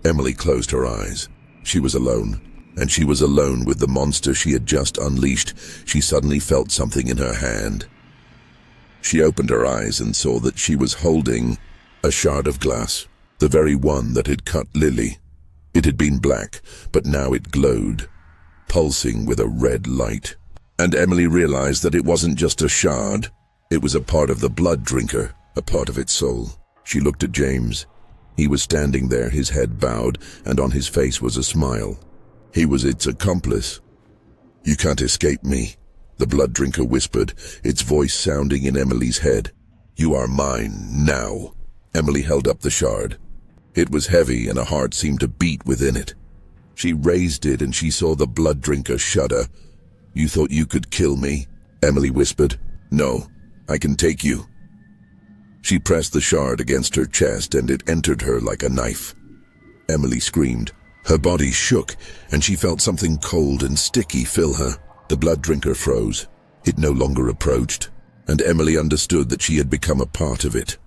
Emily closed her eyes. She was alone, and she was alone with the monster she had just unleashed. She suddenly felt something in her hand. She opened her eyes and saw that she was holding a shard of glass, the very one that had cut Lily. It had been black, but now it glowed, pulsing with a red light. And Emily realized that it wasn't just a shard. It was a part of the blood drinker, a part of its soul. She looked at James. He was standing there, his head bowed, and on his face was a smile. He was its accomplice. "You can't escape me," the blood drinker whispered, its voice sounding in Emily's head. "You are mine now." Emily held up the shard. It was heavy, and a heart seemed to beat within it. She raised it, and she saw the blood drinker shudder. "You thought you could kill me?" Emily whispered. "No, I can take you." She pressed the shard against her chest, and it entered her like a knife. Emily screamed. Her body shook, and she felt something cold and sticky fill her. The blood drinker froze. It no longer approached, and Emily understood that she had become a part of it.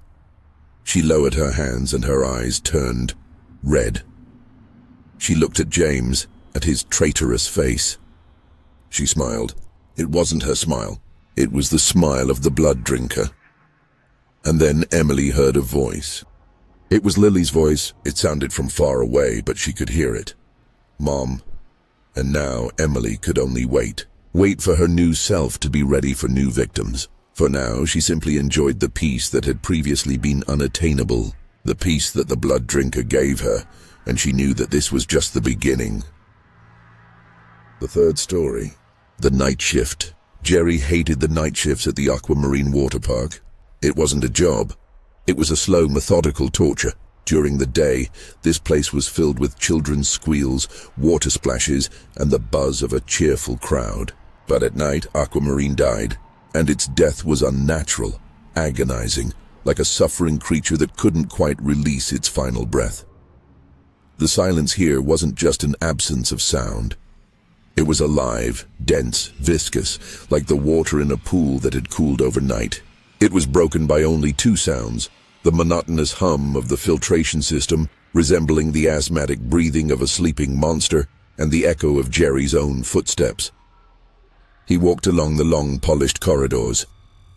She lowered her hands, and her eyes turned red. She looked at James, at his traitorous face. She smiled. It wasn't her smile. It was the smile of the blood drinker. And then Emily heard a voice. It was Lily's voice. It sounded from far away, but she could hear it. "Mom." And now Emily could only wait. Wait for her new self to be ready for new victims. For now, she simply enjoyed the peace that had previously been unattainable, the peace that the blood drinker gave her, and she knew that this was just the beginning. The third story. The night shift. Jerry hated the night shifts at the Aquamarine water park. It wasn't a job. It was a slow, methodical torture. During the day, this place was filled with children's squeals, water splashes, and the buzz of a cheerful crowd. But at night, Aquamarine died, and its death was unnatural, agonizing, like a suffering creature that couldn't quite release its final breath. The silence here wasn't just an absence of sound. It was alive, dense, viscous, like the water in a pool that had cooled overnight. It was broken by only two sounds, the monotonous hum of the filtration system, resembling the asthmatic breathing of a sleeping monster, and the echo of Jerry's own footsteps. He walked along the long, polished corridors,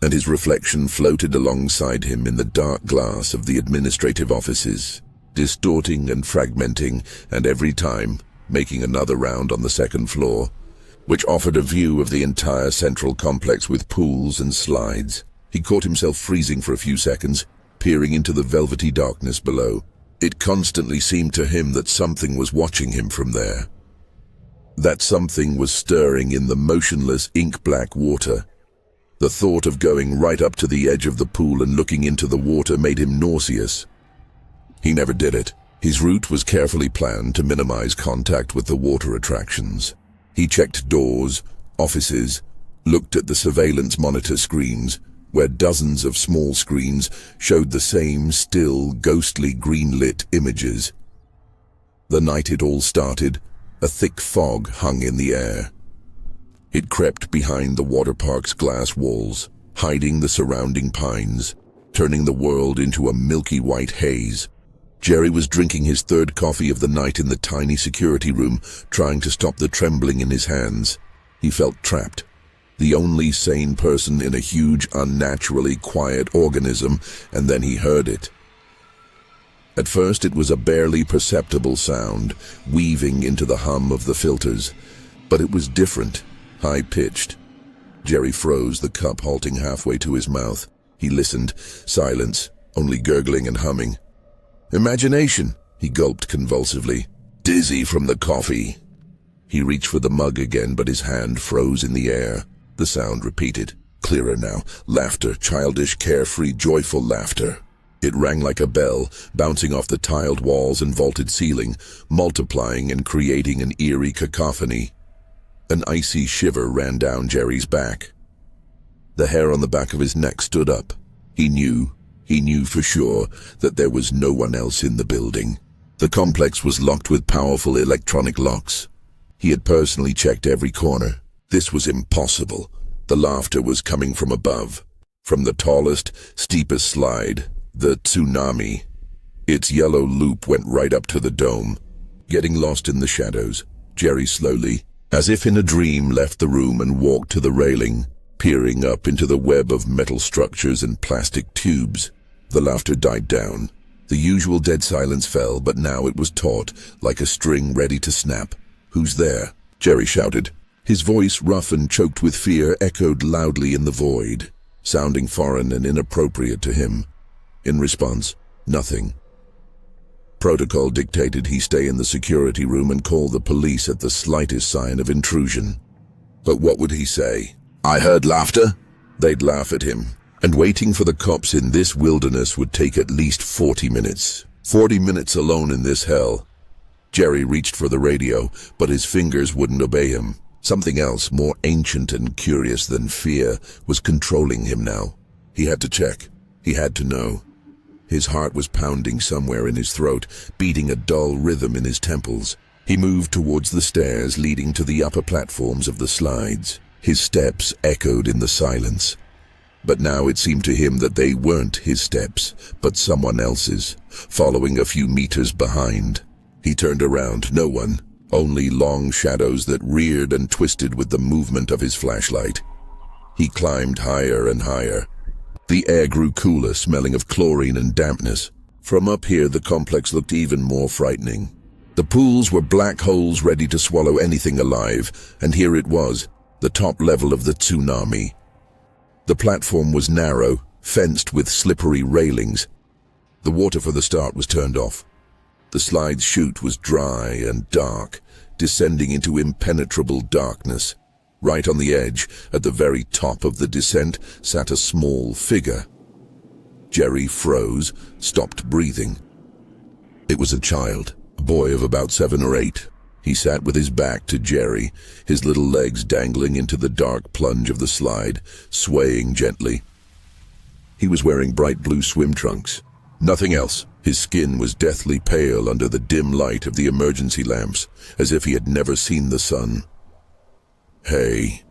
and his reflection floated alongside him in the dark glass of the administrative offices, distorting and fragmenting, and every time making another round on the second floor, which offered a view of the entire central complex with pools and slides. He caught himself freezing for a few seconds, peering into the velvety darkness below. It constantly seemed to him that something was watching him from there. That something was stirring in the motionless, ink-black water. The thought of going right up to the edge of the pool and looking into the water made him nauseous. He never did it. His route was carefully planned to minimize contact with the water attractions. He checked doors, offices, looked at the surveillance monitor screens, where dozens of small screens showed the same still, ghostly green-lit images. The night it all started, a thick fog hung in the air. It crept behind the water park's glass walls, hiding the surrounding pines, turning the world into a milky white haze. Jerry was drinking his third coffee of the night in the tiny security room, trying to stop the trembling in his hands. He felt trapped, the only sane person in a huge, unnaturally quiet organism, and then he heard it. At first it was a barely perceptible sound, weaving into the hum of the filters, but it was different, high-pitched. Jerry froze, the cup halting halfway to his mouth. He listened, silence, only gurgling and humming. "Imagination," he gulped convulsively, dizzy from the coffee. He reached for the mug again, but his hand froze in the air. The sound repeated, clearer now, laughter, childish, carefree, joyful laughter. It rang like a bell, bouncing off the tiled walls and vaulted ceiling, multiplying and creating an eerie cacophony. An icy shiver ran down Jerry's back. The hair on the back of his neck stood up. He knew for sure that there was no one else in the building. The complex was locked with powerful electronic locks. He had personally checked every corner. This was impossible. The laughter was coming from above, from the tallest, steepest slide, the tsunami. Its yellow loop went right up to the dome. Getting lost in the shadows, Jerry slowly, as if in a dream, left the room and walked to the railing, peering up into the web of metal structures and plastic tubes. The laughter died down. The usual dead silence fell, but now it was taut, like a string ready to snap. "Who's there?" Jerry shouted. His voice, rough and choked with fear, echoed loudly in the void, sounding foreign and inappropriate to him. In response, nothing. Protocol dictated he stay in the security room and call the police at the slightest sign of intrusion. But what would he say? "I heard laughter?" They'd laugh at him. And waiting for the cops in this wilderness would take at least 40 minutes. 40 minutes alone in this hell. Jerry reached for the radio, but his fingers wouldn't obey him. Something else, more ancient and curious than fear, was controlling him now. He had to check. He had to know. His heart was pounding somewhere in his throat, beating a dull rhythm in his temples. He moved towards the stairs leading to the upper platforms of the slides. His steps echoed in the silence. But now it seemed to him that they weren't his steps, but someone else's, following a few meters behind. He turned around, no one, only long shadows that reared and twisted with the movement of his flashlight. He climbed higher and higher. The air grew cooler, smelling of chlorine and dampness. From up here, the complex looked even more frightening. The pools were black holes ready to swallow anything alive, and here it was, the top level of the tsunami. The platform was narrow, fenced with slippery railings. The water for the start was turned off. The slide's chute was dry and dark, descending into impenetrable darkness. Right on the edge, at the very top of the descent, sat a small figure. Jerry froze, stopped breathing. It was a child, a boy of about 7 or 8. He sat with his back to Jerry, his little legs dangling into the dark plunge of the slide, swaying gently. He was wearing bright blue swim trunks. Nothing else. His skin was deathly pale under the dim light of the emergency lamps, as if he had never seen the sun. "Hey,"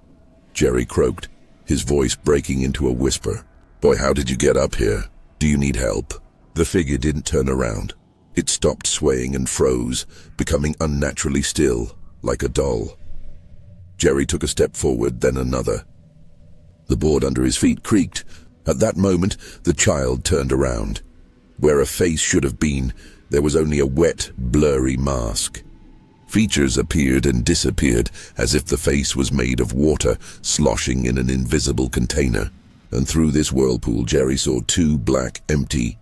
Jerry croaked, his voice breaking into a whisper. "Boy, how did you get up here? Do you need help?" The figure didn't turn around. It stopped swaying and froze, becoming unnaturally still, like a doll. Jerry took a step forward, then another. The board under his feet creaked. At that moment, the child turned around. Where a face should have been, there was only a wet, blurry mask. Features appeared and disappeared, as if the face was made of water, sloshing in an invisible container. And through this whirlpool, Jerry saw 2 black, empty,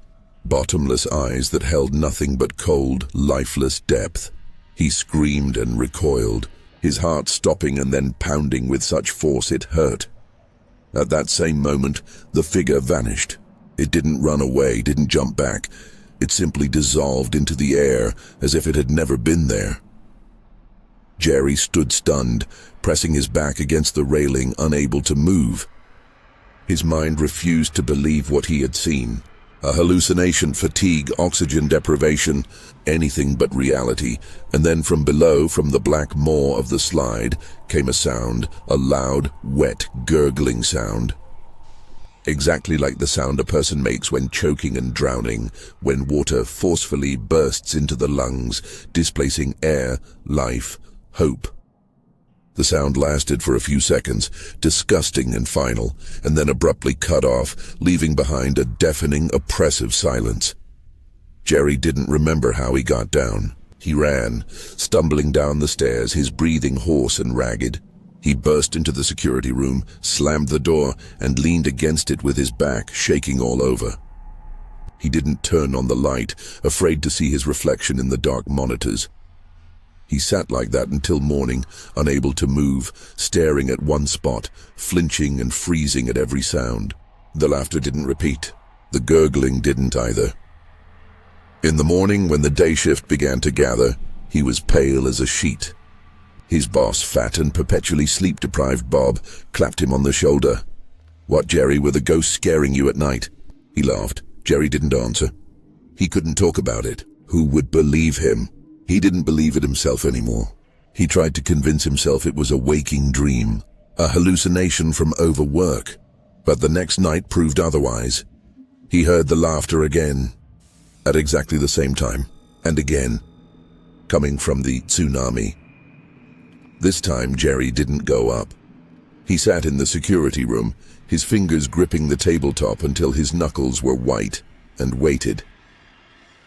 bottomless eyes that held nothing but cold, lifeless depth. He screamed and recoiled, his heart stopping and then pounding with such force it hurt. At that same moment, the figure vanished. It didn't run away, didn't jump back. It simply dissolved into the air, as if it had never been there. Jerry stood stunned, pressing his back against the railing, unable to move. His mind refused to believe what he had seen. A hallucination, fatigue, oxygen deprivation, anything but reality. And then from below, from the black maw of the slide, came a sound, a loud, wet, gurgling sound. Exactly like the sound a person makes when choking and drowning, when water forcefully bursts into the lungs, displacing air, life, hope. The sound lasted for a few seconds, disgusting and final, and then abruptly cut off, leaving behind a deafening, oppressive silence. Jerry didn't remember how he got down. He ran, stumbling down the stairs, his breathing hoarse and ragged. He burst into the security room, slammed the door, and leaned against it with his back, shaking all over. He didn't turn on the light, afraid to see his reflection in the dark monitors. He sat like that until morning, unable to move, staring at one spot, flinching and freezing at every sound. The laughter didn't repeat. The gurgling didn't either. In the morning, when the day shift began to gather, he was pale as a sheet. His boss, fat and perpetually sleep-deprived Bob, clapped him on the shoulder. "What, Jerry, were the ghosts scaring you at night?" He laughed. Jerry didn't answer. He couldn't talk about it. Who would believe him? He didn't believe it himself anymore. He tried to convince himself it was a waking dream, a hallucination from overwork. But the next night proved otherwise. He heard the laughter again, at exactly the same time, and again, coming from the tsunami. This time Jerry didn't go up. He sat in the security room, his fingers gripping the tabletop until his knuckles were white, and waited.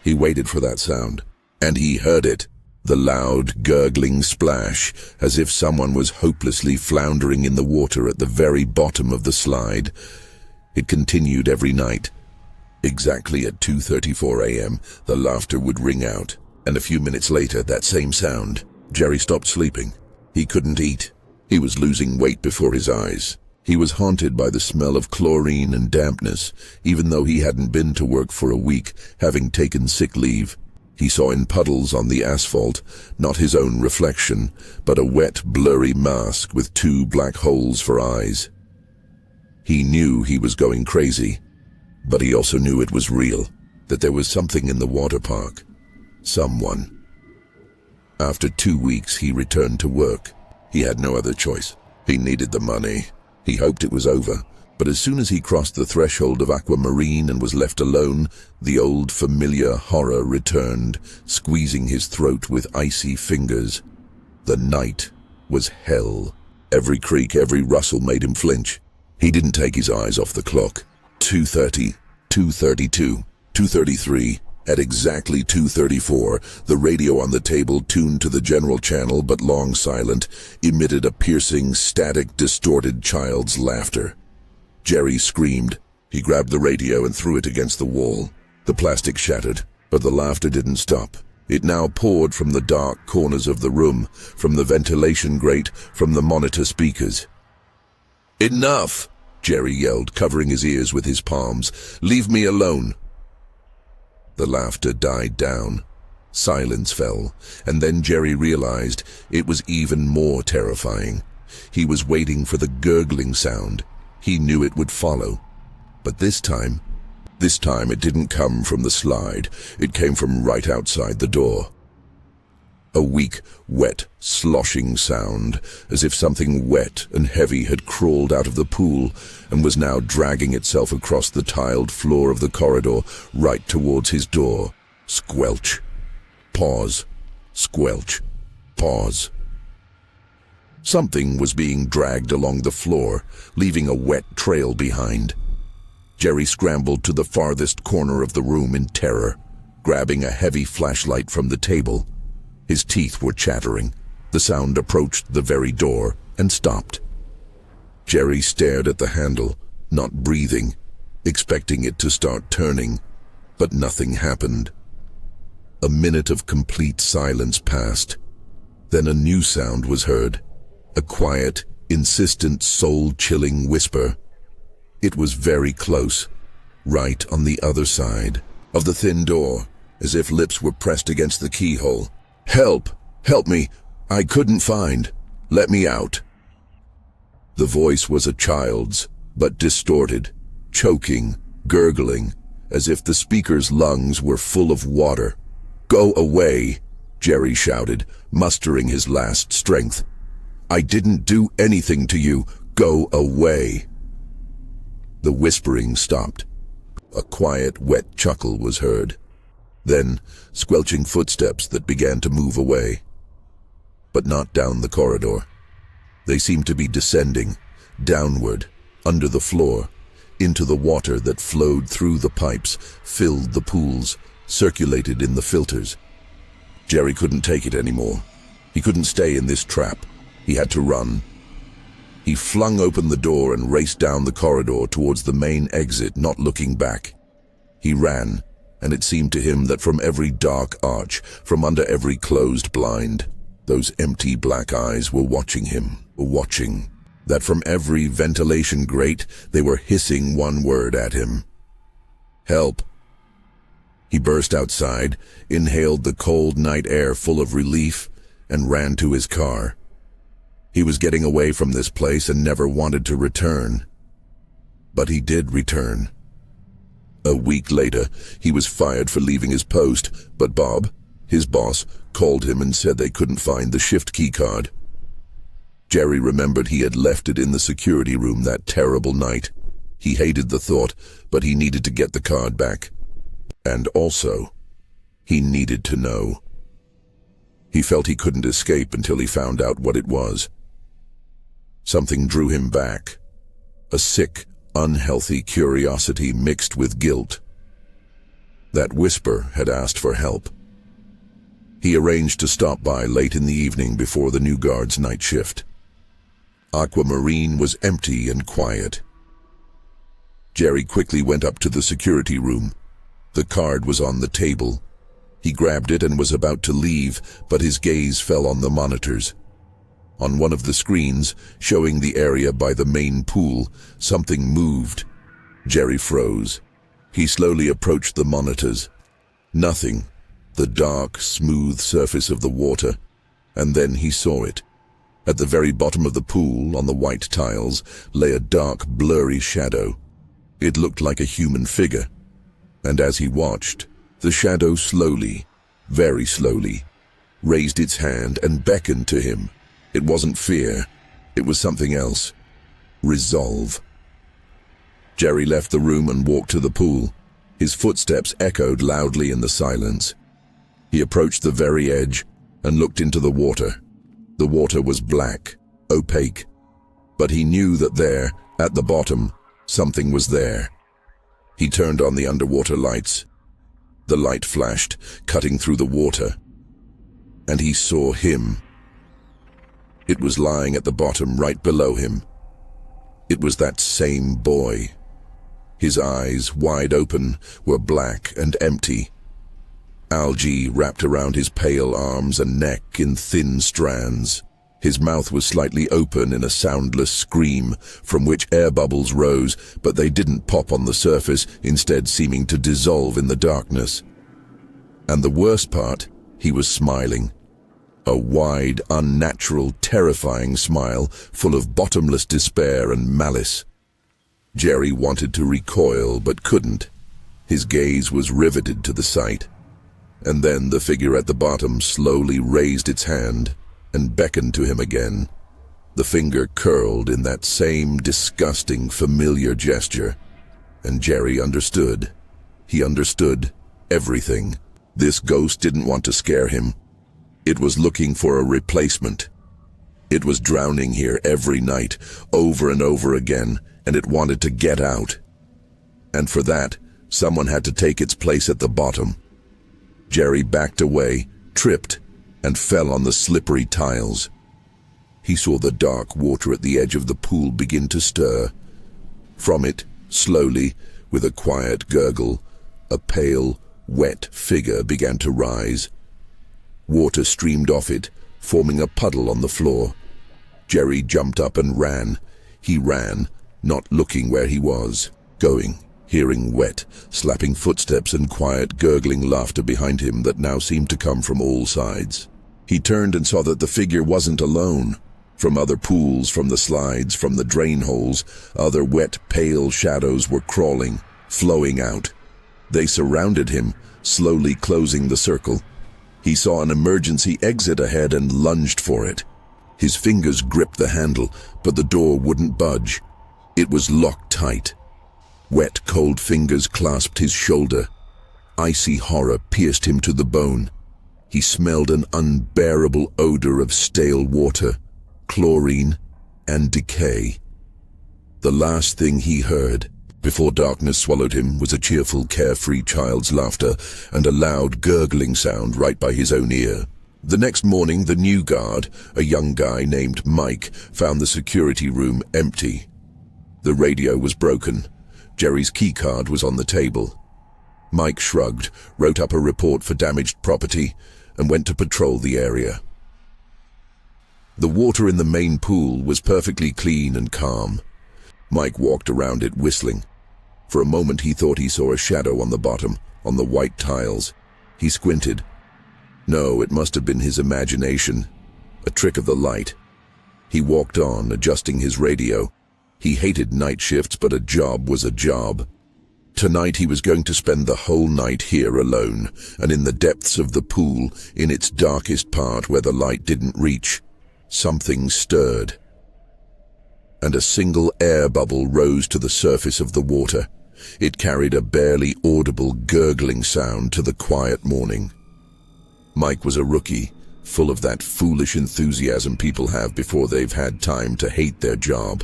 He waited for that sound, and he heard it. The loud, gurgling splash, as if someone was hopelessly floundering in the water at the very bottom of the slide. It continued every night. Exactly at 2:34 a.m., the laughter would ring out, and a few minutes later, that same sound. Jerry stopped sleeping. He couldn't eat. He was losing weight before his eyes. He was haunted by the smell of chlorine and dampness, even though he hadn't been to work for a week, having taken sick leave. He saw in puddles on the asphalt, not his own reflection, but a wet, blurry mask with 2 black holes for eyes. He knew he was going crazy, but he also knew it was real, that there was something in the water park. Someone. After 2 weeks, he returned to work. He had no other choice. He needed the money. He hoped it was over. But as soon as he crossed the threshold of aquamarine and was left alone, the old familiar horror returned, squeezing his throat with icy fingers. The night was hell. Every creak, every rustle made him flinch. He didn't take his eyes off the clock. 2:30, 2:32, 2:33. At exactly 2:34, the radio on the table, tuned to the general channel but long silent, emitted a piercing, static, distorted child's laughter. Jerry screamed. He grabbed the radio and threw it against the wall. The plastic shattered, but the laughter didn't stop. It now poured from the dark corners of the room, from the ventilation grate, from the monitor speakers. "Enough!" Jerry yelled, covering his ears with his palms. "Leave me alone!" The laughter died down. Silence fell, and then Jerry realized it was even more terrifying. He was waiting for the gurgling sound. He knew it would follow. But this time it didn't come from the slide. It came from right outside the door. A weak, wet, sloshing sound, as if something wet and heavy had crawled out of the pool and was now dragging itself across the tiled floor of the corridor right towards his door. Squelch. Pause. Squelch. Pause. Something was being dragged along the floor, leaving a wet trail behind. Jerry scrambled to the farthest corner of the room in terror, grabbing a heavy flashlight from the table. His teeth were chattering. The sound approached the very door and stopped. Jerry stared at the handle, not breathing, expecting it to start turning, but nothing happened. A minute of complete silence passed. Then a new sound was heard. A quiet, insistent, soul-chilling whisper. It was very close, right on the other side of the thin door, as if lips were pressed against the keyhole. "Help! Help me! I couldn't find! Let me out!" The voice was a child's, but distorted, choking, gurgling, as if the speaker's lungs were full of water. "Go away!" Jerry shouted, mustering his last strength. "I didn't do anything to you. Go away." The whispering stopped. A quiet, wet chuckle was heard. Then, squelching footsteps that began to move away. But not down the corridor. They seemed to be descending, downward, under the floor, into the water that flowed through the pipes, filled the pools, circulated in the filters. Jerry couldn't take it anymore. He couldn't stay in this trap. He had to run. He flung open the door and raced down the corridor towards the main exit, not looking back. He ran, and it seemed to him that from every dark arch, from under every closed blind, those empty black eyes were watching him, watching. That from every ventilation grate, they were hissing one word at him. "Help." He burst outside, inhaled the cold night air full of relief, and ran to his car. He was getting away from this place and never wanted to return. But he did return. A A week later, he was fired for leaving his post, but Bob, his boss, called him and said they couldn't find the shift key card. Jerry remembered he had left it in the security room that terrible night. He hated the thought, but he needed to get the card back. And also, he needed to know. He felt he couldn't escape until he found out what it was. Something drew him back. A sick, unhealthy curiosity mixed with guilt. That whisper had asked for help. He arranged to stop by late in the evening before the new guard's night shift. Aquamarine was empty and quiet. Jerry quickly went up to the security room. The card was on the table. He grabbed it and was about to leave, but his gaze fell on the monitors. On one of the screens, showing the area by the main pool, something moved. Jerry froze. He slowly approached the monitors. Nothing. The dark, smooth surface of the water. And then he saw it. At the very bottom of the pool, on the white tiles, lay a dark, blurry shadow. It looked like a human figure. And as he watched, the shadow slowly, very slowly, raised its hand and beckoned to him. It wasn't fear. It was something else. Resolve. Jerry left the room and walked to the pool. His footsteps echoed loudly in the silence. He approached the very edge and looked into the water. The water was black, opaque, but he knew that there, at the bottom, something was there. He turned on the underwater lights. The light flashed, cutting through the water, and he saw him. It was lying at the bottom right below him. It was that same boy. His eyes, wide open, were black and empty. Algae wrapped around his pale arms and neck in thin strands. His mouth was slightly open in a soundless scream, from which air bubbles rose, but they didn't pop on the surface, instead seeming to dissolve in the darkness. And the worst part, he was smiling. A wide, unnatural, terrifying smile, full of bottomless despair and malice. Jerry wanted to recoil, but couldn't. His gaze was riveted to the sight. And then the figure at the bottom slowly raised its hand and beckoned to him again. The finger curled in that same disgusting, familiar gesture. And Jerry understood. He understood everything. This ghost didn't want to scare him. It was looking for a replacement. It was drowning here every night, over and over again, and it wanted to get out. And for that, someone had to take its place at the bottom. Jerry backed away, tripped, and fell on the slippery tiles. He saw the dark water at the edge of the pool begin to stir. From it, slowly, with a quiet gurgle, a pale, wet figure began to rise. Water streamed off it, forming a puddle on the floor. Jerry jumped up and ran. He ran, not looking where he was, going, hearing wet, slapping footsteps and quiet, gurgling laughter behind him that now seemed to come from all sides. He turned and saw that the figure wasn't alone. From other pools, from the slides, from the drain holes, other wet, pale shadows were crawling, flowing out. They surrounded him, slowly closing the circle. He saw an emergency exit ahead and lunged for it. His fingers gripped the handle, but the door wouldn't budge. It was locked tight. Wet, cold fingers clasped his shoulder. Icy horror pierced him to the bone. He smelled an unbearable odor of stale water, chlorine, and decay. The last thing he heard, before darkness swallowed him, was a cheerful, carefree child's laughter and a loud, gurgling sound right by his own ear. The next morning, the new guard, a young guy named Mike, found the security room empty. The radio was broken. Jerry's keycard was on the table. Mike shrugged, wrote up a report for damaged property, and went to patrol the area. The water in the main pool was perfectly clean and calm. Mike walked around it whistling. For a moment he thought he saw a shadow on the bottom, on the white tiles. He squinted. No, it must have been his imagination, a trick of the light. He walked on, adjusting his radio. He hated night shifts, but a job was a job. Tonight he was going to spend the whole night here alone, and in the depths of the pool, in its darkest part where the light didn't reach, something stirred. And a single air bubble rose to the surface of the water. It carried a barely audible gurgling sound to the quiet morning. Mike was a rookie, full of that foolish enthusiasm people have before they've had time to hate their job.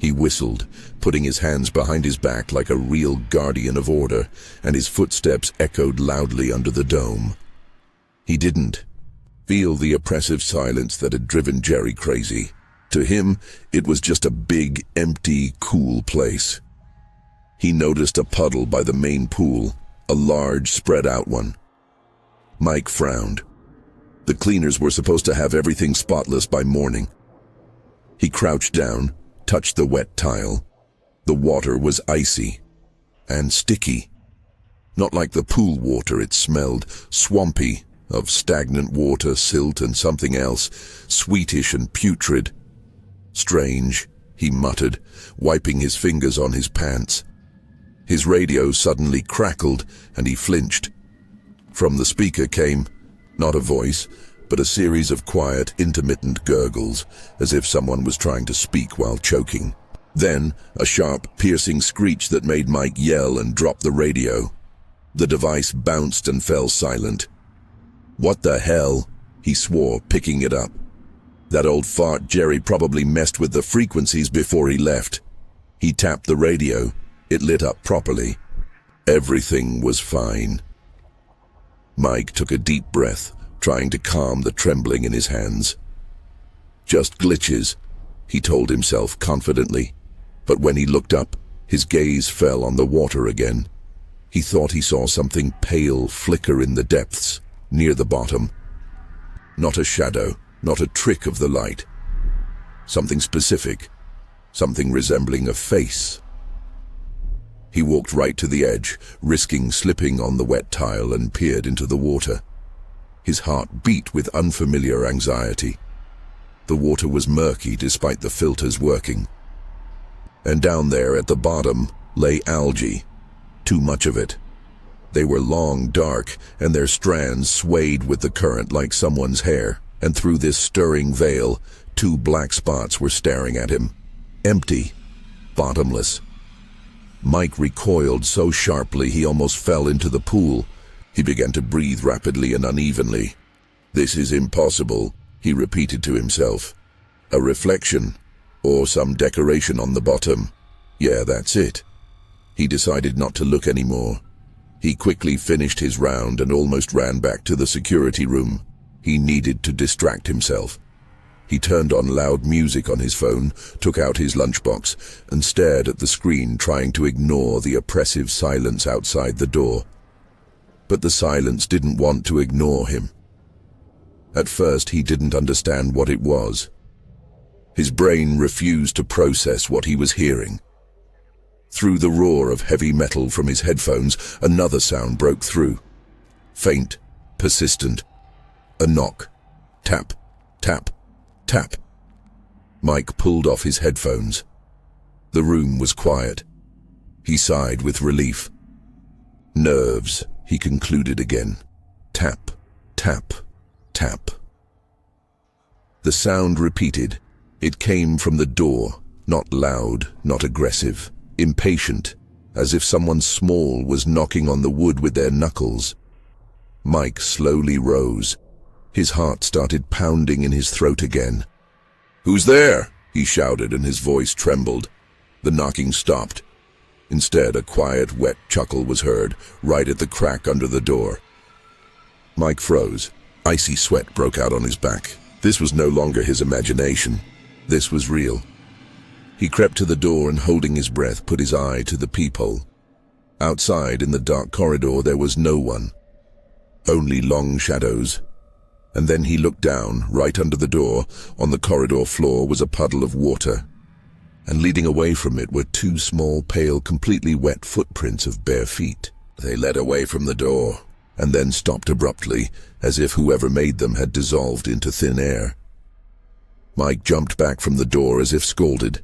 He whistled, putting his hands behind his back like a real guardian of order, and his footsteps echoed loudly under the dome. He didn't feel the oppressive silence that had driven Jerry crazy. To him, it was just a big, empty, cool place. He noticed a puddle by the main pool, a large, spread-out one. Mike frowned. The cleaners were supposed to have everything spotless by morning. He crouched down, touched the wet tile. The water was icy and sticky. Not like the pool water, it smelled swampy, of stagnant water, silt, and something else, sweetish and putrid. Strange, he muttered, wiping his fingers on his pants. His radio suddenly crackled, and he flinched. From the speaker came, not a voice, but a series of quiet, intermittent gurgles, as if someone was trying to speak while choking. Then, a sharp, piercing screech that made Mike yell and drop the radio. The device bounced and fell silent. "What the hell?" he swore, picking it up. That old fart Jerry probably messed with the frequencies before he left. He tapped the radio. It lit up properly. Everything was fine. Mike took a deep breath, trying to calm the trembling in his hands. Just glitches, he told himself confidently. But when he looked up, his gaze fell on the water again. He thought he saw something pale flicker in the depths, near the bottom. Not a shadow, not a trick of the light. Something specific, something resembling a face. He walked right to the edge, risking slipping on the wet tile, and peered into the water. His heart beat with unfamiliar anxiety. The water was murky despite the filters working. And down there at the bottom lay algae. Too much of it. They were long, dark, and their strands swayed with the current like someone's hair. And through this stirring veil, 2 black spots were staring at him. Empty. Bottomless. Mike recoiled so sharply he almost fell into the pool. He began to breathe rapidly and unevenly. "This is impossible," he repeated to himself. "A reflection, or some decoration on the bottom. Yeah, that's it." He decided not to look anymore. He quickly finished his round and almost ran back to the security room. He needed to distract himself. He turned on loud music on his phone, took out his lunchbox, and stared at the screen, trying to ignore the oppressive silence outside the door. But the silence didn't want to ignore him. At first, he didn't understand what it was. His brain refused to process what he was hearing. Through the roar of heavy metal from his headphones, another sound broke through. Faint, persistent. A knock. Tap, tap, tap. Mike pulled off his headphones. The room was quiet. He sighed with relief. Nerves, he concluded again. Tap, tap, tap. The sound repeated. It came from the door, not loud, not aggressive, impatient, as if someone small was knocking on the wood with their knuckles. Mike slowly rose. His heart started pounding in his throat again. "Who's there?" he shouted, and his voice trembled. The knocking stopped. Instead, a quiet, wet chuckle was heard, right at the crack under the door. Mike froze. Icy sweat broke out on his back. This was no longer his imagination. This was real. He crept to the door and, holding his breath, put his eye to the peephole. Outside, in the dark corridor, there was no one. Only long shadows. And then he looked down, right under the door. On the corridor floor was a puddle of water. And leading away from it were 2 small, pale, completely wet footprints of bare feet. They led away from the door, and then stopped abruptly, as if whoever made them had dissolved into thin air. Mike jumped back from the door as if scalded.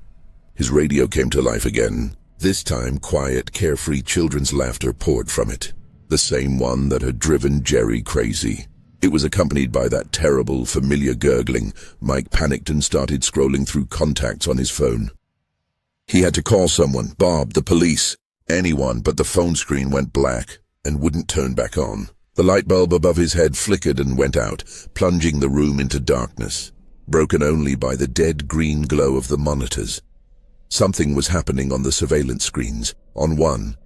His radio came to life again. This time, quiet, carefree children's laughter poured from it. The same one that had driven Jerry crazy. It was accompanied by that terrible, familiar gurgling. Mike panicked and started scrolling through contacts on his phone. He had to call someone, Bob, the police, anyone, but the phone screen went black and wouldn't turn back on. The light bulb above his head flickered and went out, plunging the room into darkness, broken only by the dead green glow of the monitors. Something was happening on the surveillance screens. On one,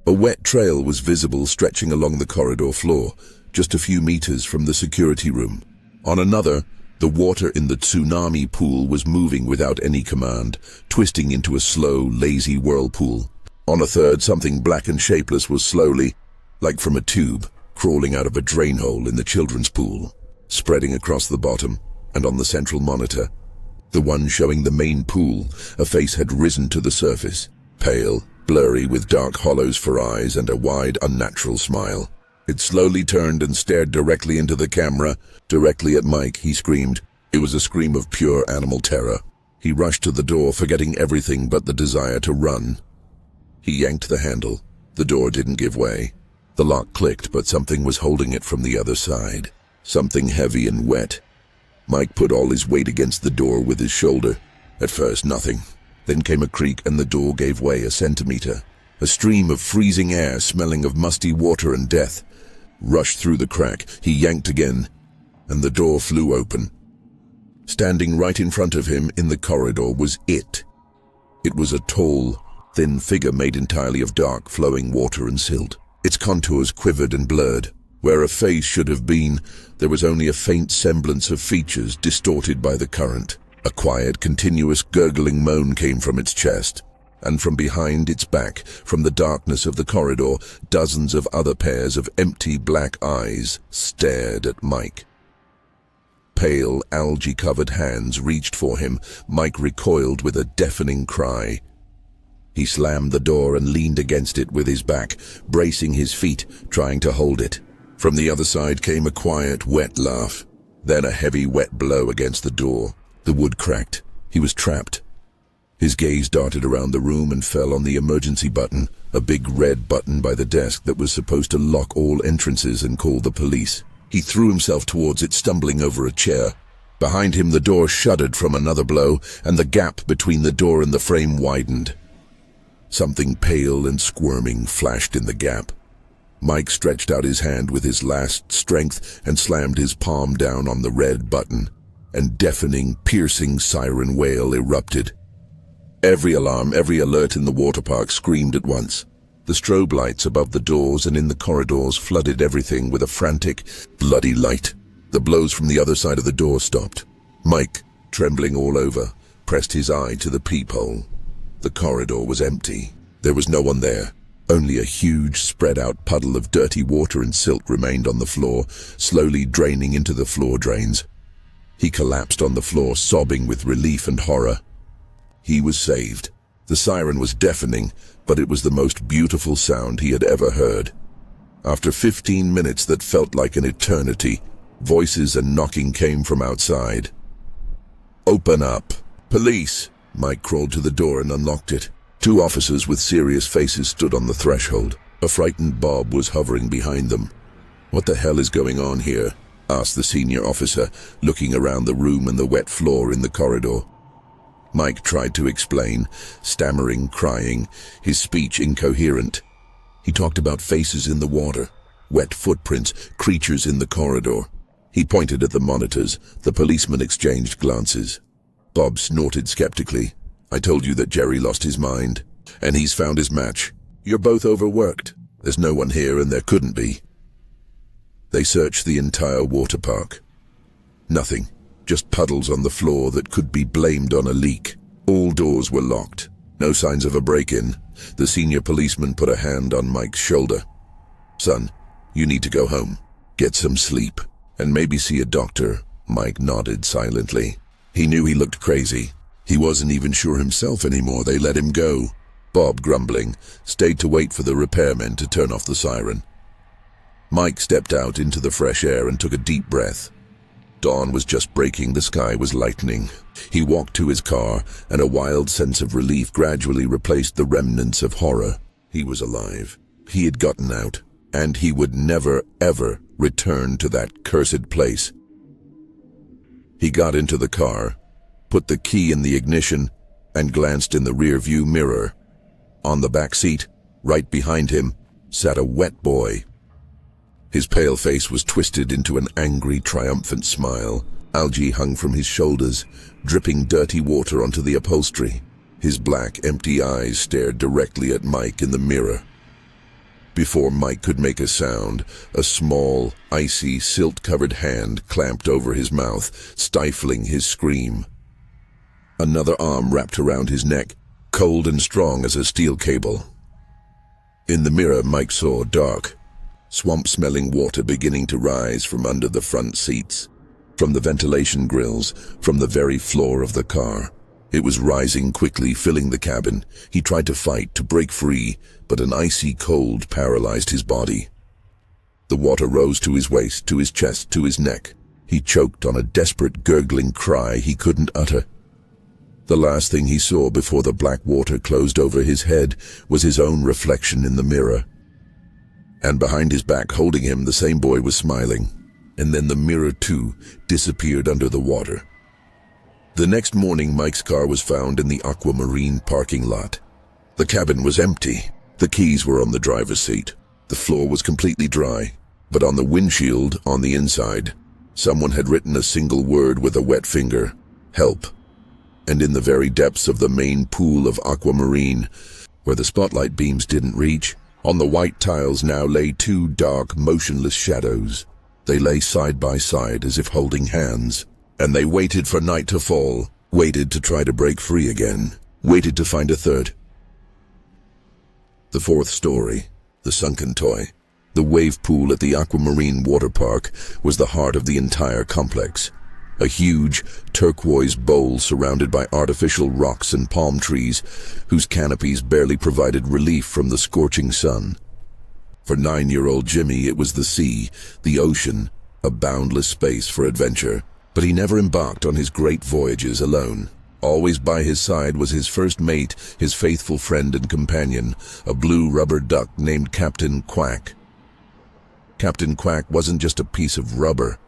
a wet trail was visible stretching along the corridor floor, just a few meters from the security room. On another, the water in the tsunami pool was moving without any command, twisting into a slow, lazy whirlpool. On a third, something black and shapeless was slowly, like from a tube, crawling out of a drain hole in the children's pool, spreading across the bottom, and on the central monitor, the one showing the main pool, a face had risen to the surface, pale, blurry, with dark hollows for eyes and a wide, unnatural smile. It slowly turned and stared directly into the camera, directly at Mike. He screamed. It was a scream of pure animal terror. He rushed to the door, forgetting everything but the desire to run. He yanked the handle. The door didn't give way. The lock clicked, but something was holding it from the other side. Something heavy and wet. Mike put all his weight against the door with his shoulder. At first, nothing. Then came a creak and the door gave way a centimeter. A stream of freezing air, smelling of musty water and death, rushed through the crack. He yanked again, and the door flew open. Standing right in front of him in the corridor was it. It was a tall, thin figure made entirely of dark, flowing water and silt. Its contours quivered and blurred. Where a face should have been, there was only a faint semblance of features distorted by the current. A quiet, continuous gurgling moan came from its chest, and from behind its back, from the darkness of the corridor, dozens of other pairs of empty black eyes stared at Mike. Pale, algae-covered hands reached for him. Mike recoiled with a deafening cry. He slammed the door and leaned against it with his back, bracing his feet, trying to hold it. From the other side came a quiet, wet laugh, then a heavy, wet blow against the door. The wood cracked. He was trapped. His gaze darted around the room and fell on the emergency button, a big red button by the desk that was supposed to lock all entrances and call the police. He threw himself towards it, stumbling over a chair. Behind him, the door shuddered from another blow, and the gap between the door and the frame widened. Something pale and squirming flashed in the gap. Mike stretched out his hand with his last strength and slammed his palm down on the red button. And deafening, piercing siren wail erupted. Every alarm, every alert in the water park screamed at once. The strobe lights above the doors and in the corridors flooded everything with a frantic, bloody light. The blows from the other side of the door stopped. Mike, trembling all over, pressed his eye to the peephole. The corridor was empty. There was no one there. Only a huge, spread-out puddle of dirty water and silt remained on the floor, slowly draining into the floor drains. He collapsed on the floor, sobbing with relief and horror. He was saved. The siren was deafening, but it was the most beautiful sound he had ever heard. After 15 minutes that felt like an eternity, voices and knocking came from outside. "Open up! Police!" Mike crawled to the door and unlocked it. 2 officers with serious faces stood on the threshold. A frightened Bob was hovering behind them. "What the hell is going on here?" asked the senior officer, looking around the room and the wet floor in the corridor. Mike tried to explain, stammering, crying, his speech incoherent. He talked about faces in the water, wet footprints, creatures in the corridor. He pointed at the monitors. The policemen exchanged glances. Bob snorted skeptically. "I told you that Jerry lost his mind, and he's found his match. You're both overworked. There's no one here, and there couldn't be." They searched the entire water park. Nothing, just puddles on the floor that could be blamed on a leak. All doors were locked. No signs of a break-in. The senior policeman put a hand on Mike's shoulder. "Son, you need to go home. Get some sleep, and maybe see a doctor." Mike nodded silently. He knew he looked crazy. He wasn't even sure himself anymore. They let him go. Bob, grumbling, stayed to wait for the repairmen to turn off the siren. Mike stepped out into the fresh air and took a deep breath. Dawn was just breaking, the sky was lightening. He walked to his car, and a wild sense of relief gradually replaced the remnants of horror. He was alive. He had gotten out, and he would never, ever return to that cursed place. He got into the car, put the key in the ignition, and glanced in the rear-view mirror. On the back seat, right behind him, sat a wet boy. His pale face was twisted into an angry, triumphant smile. Algae hung from his shoulders, dripping dirty water onto the upholstery. His black, empty eyes stared directly at Mike in the mirror. Before Mike could make a sound, a small, icy, silt-covered hand clamped over his mouth, stifling his scream. Another arm wrapped around his neck, cold and strong as a steel cable. In the mirror, Mike saw dark, swamp-smelling water beginning to rise from under the front seats, from the ventilation grills, from the very floor of the car. It was rising quickly, filling the cabin. He tried to fight, to break free, but an icy cold paralyzed his body. The water rose to his waist, to his chest, to his neck. He choked on a desperate, gurgling cry he couldn't utter. The last thing he saw before the black water closed over his head was his own reflection in the mirror. And behind his back, holding him, the same boy was smiling. And then the mirror, too, disappeared under the water. The next morning, Mike's car was found in the Aquamarine parking lot. The cabin was empty. The keys were on the driver's seat. The floor was completely dry, but on the windshield, on the inside, someone had written a single word with a wet finger: help. And in the very depths of the main pool of Aquamarine, where the spotlight beams didn't reach, on the white tiles now lay two dark, motionless shadows. They lay side by side as if holding hands, and they waited for night to fall, waited to try to break free again, waited to find a third. The fourth story, the sunken toy, the wave pool at the Aquamarine water park, was the heart of the entire complex. A huge, turquoise bowl surrounded by artificial rocks and palm trees, whose canopies barely provided relief from the scorching sun. For 9-year-old Jimmy, it was the sea, the ocean, a boundless space for adventure. But he never embarked on his great voyages alone. Always by his side was his first mate, his faithful friend and companion, a blue rubber duck named Captain Quack. Captain Quack wasn't just a piece of rubber.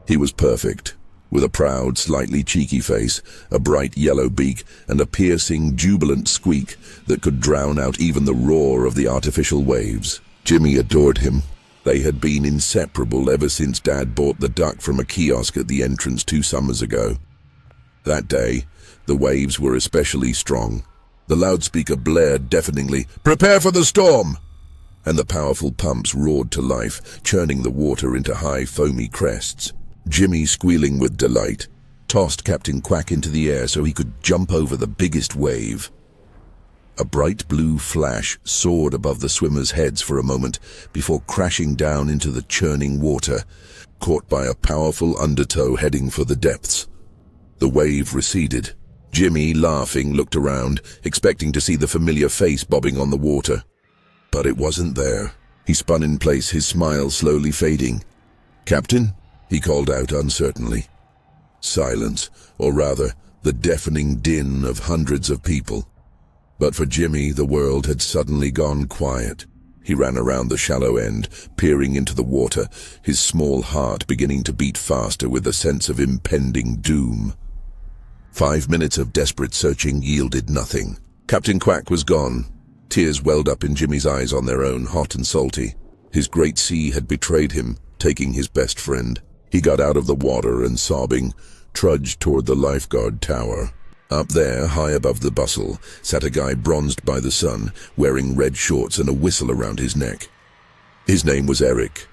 He was perfect, with a proud, slightly cheeky face, a bright yellow beak, and a piercing, jubilant squeak that could drown out even the roar of the artificial waves. Jimmy adored him. They had been inseparable ever since Dad bought the duck from a kiosk at the entrance 2 summers ago. That day, the waves were especially strong. The loudspeaker blared deafeningly, "Prepare for the storm!" And the powerful pumps roared to life, churning the water into high, foamy crests. Jimmy, squealing with delight, tossed Captain Quack into the air so he could jump over the biggest wave. A bright blue flash soared above the swimmers' heads for a moment before crashing down into the churning water, caught by a powerful undertow heading for the depths. The wave receded. Jimmy, laughing, looked around, expecting to see the familiar face bobbing on the water. But it wasn't there. He spun in place, his smile slowly fading. "Captain?" he called out uncertainly. Silence, or rather, the deafening din of hundreds of people. But for Jimmy, the world had suddenly gone quiet. He ran around the shallow end, peering into the water, his small heart beginning to beat faster with a sense of impending doom. 5 minutes of desperate searching yielded nothing. Captain Quack was gone. Tears welled up in Jimmy's eyes on their own, hot and salty. His great sea had betrayed him, taking his best friend. He got out of the water and, sobbing, trudged toward the lifeguard tower. Up there, high above the bustle, sat a guy bronzed by the sun, wearing red shorts and a whistle around his neck. His name was Eric,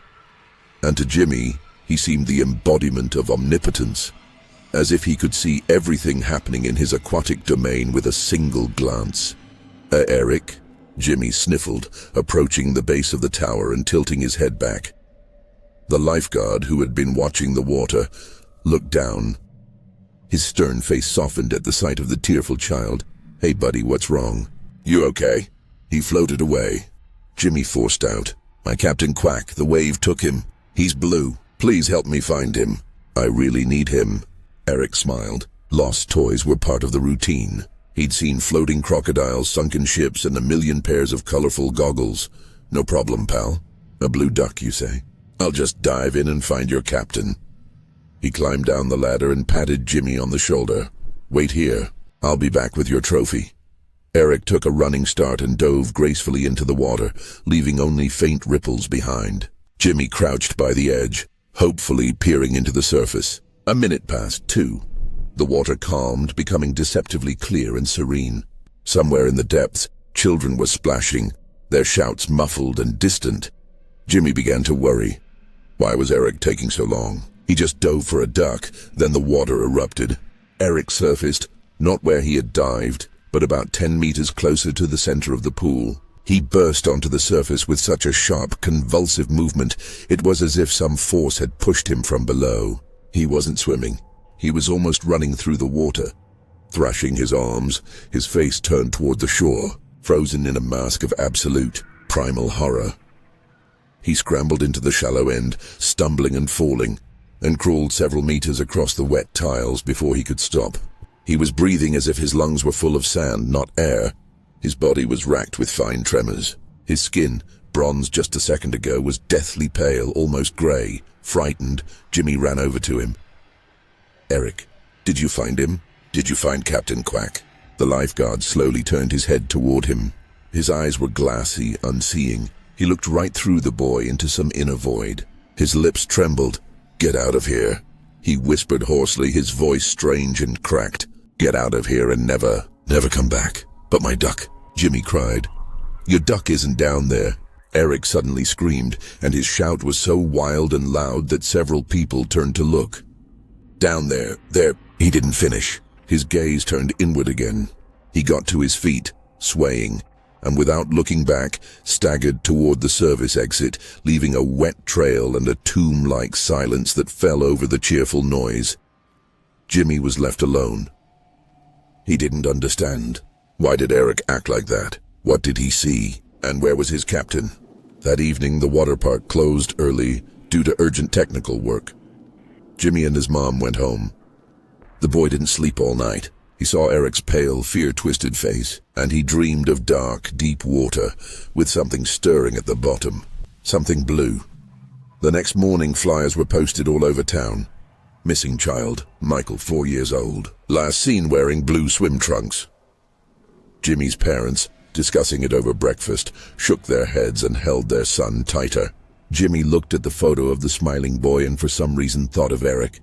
and to Jimmy, he seemed the embodiment of omnipotence, as if he could see everything happening in his aquatic domain with a single glance. Eric," Jimmy sniffled, approaching the base of the tower and tilting his head back. The lifeguard, who had been watching the water, looked down. His stern face softened at the sight of the tearful child. "Hey, buddy, what's wrong?" "You okay?" He floated away. Jimmy forced out, "My Captain Quack, the wave took him. He's blue. Please help me find him." I really need him. Eric smiled. Lost toys were part of the routine. He'd seen floating crocodiles, sunken ships, and a million pairs of colorful goggles. No problem, pal. A blue duck, you say? I'll just dive in and find your captain. He climbed down the ladder and patted Jimmy on the shoulder. Wait here. I'll be back with your trophy. Eric took a running start and dove gracefully into the water, leaving only faint ripples behind. Jimmy crouched by the edge, hopefully peering into the surface. A minute passed, too. The water calmed, becoming deceptively clear and serene. Somewhere in the depths, children were splashing, their shouts muffled and distant. Jimmy began to worry. Why was Eric taking so long? He just dove for a duck, then the water erupted. Eric surfaced, not where he had dived, but about 10 meters closer to the center of the pool. He burst onto the surface with such a sharp, convulsive movement, it was as if some force had pushed him from below. He wasn't swimming. He was almost running through the water. Thrashing his arms, his face turned toward the shore, frozen in a mask of absolute, primal horror. He scrambled into the shallow end, stumbling and falling, and crawled several meters across the wet tiles before he could stop. He was breathing as if his lungs were full of sand, not air. His body was racked with fine tremors. His skin, bronzed just a second ago, was deathly pale, almost gray. Frightened, Jimmy ran over to him. Eric, did you find him? Did you find Captain Quack? The lifeguard slowly turned his head toward him. His eyes were glassy, unseeing. He looked right through the boy into some inner void. His lips trembled. Get out of here, he whispered hoarsely, his voice strange and cracked. Get out of here and never come back. But my duck, Jimmy cried. Your duck isn't down there. Eric suddenly screamed, and his shout was so wild and loud that several people turned to look. Down there. He didn't finish. His gaze turned inward again. He got to his feet, swaying, and without looking back, staggered toward the service exit, leaving a wet trail and a tomb-like silence that fell over the cheerful noise. Jimmy was left alone. He didn't understand. Why did Eric act like that? What did he see? And where was his captain? That evening, the water park closed early due to urgent technical work. Jimmy and his mom went home. The boy didn't sleep all night. He saw Eric's pale, fear-twisted face, and he dreamed of dark, deep water with something stirring at the bottom. Something blue. The next morning, flyers were posted all over town. Missing child, Michael, 4 years old. Last seen wearing blue swim trunks. Jimmy's parents, discussing it over breakfast, shook their heads and held their son tighter. Jimmy looked at the photo of the smiling boy and for some reason thought of Eric.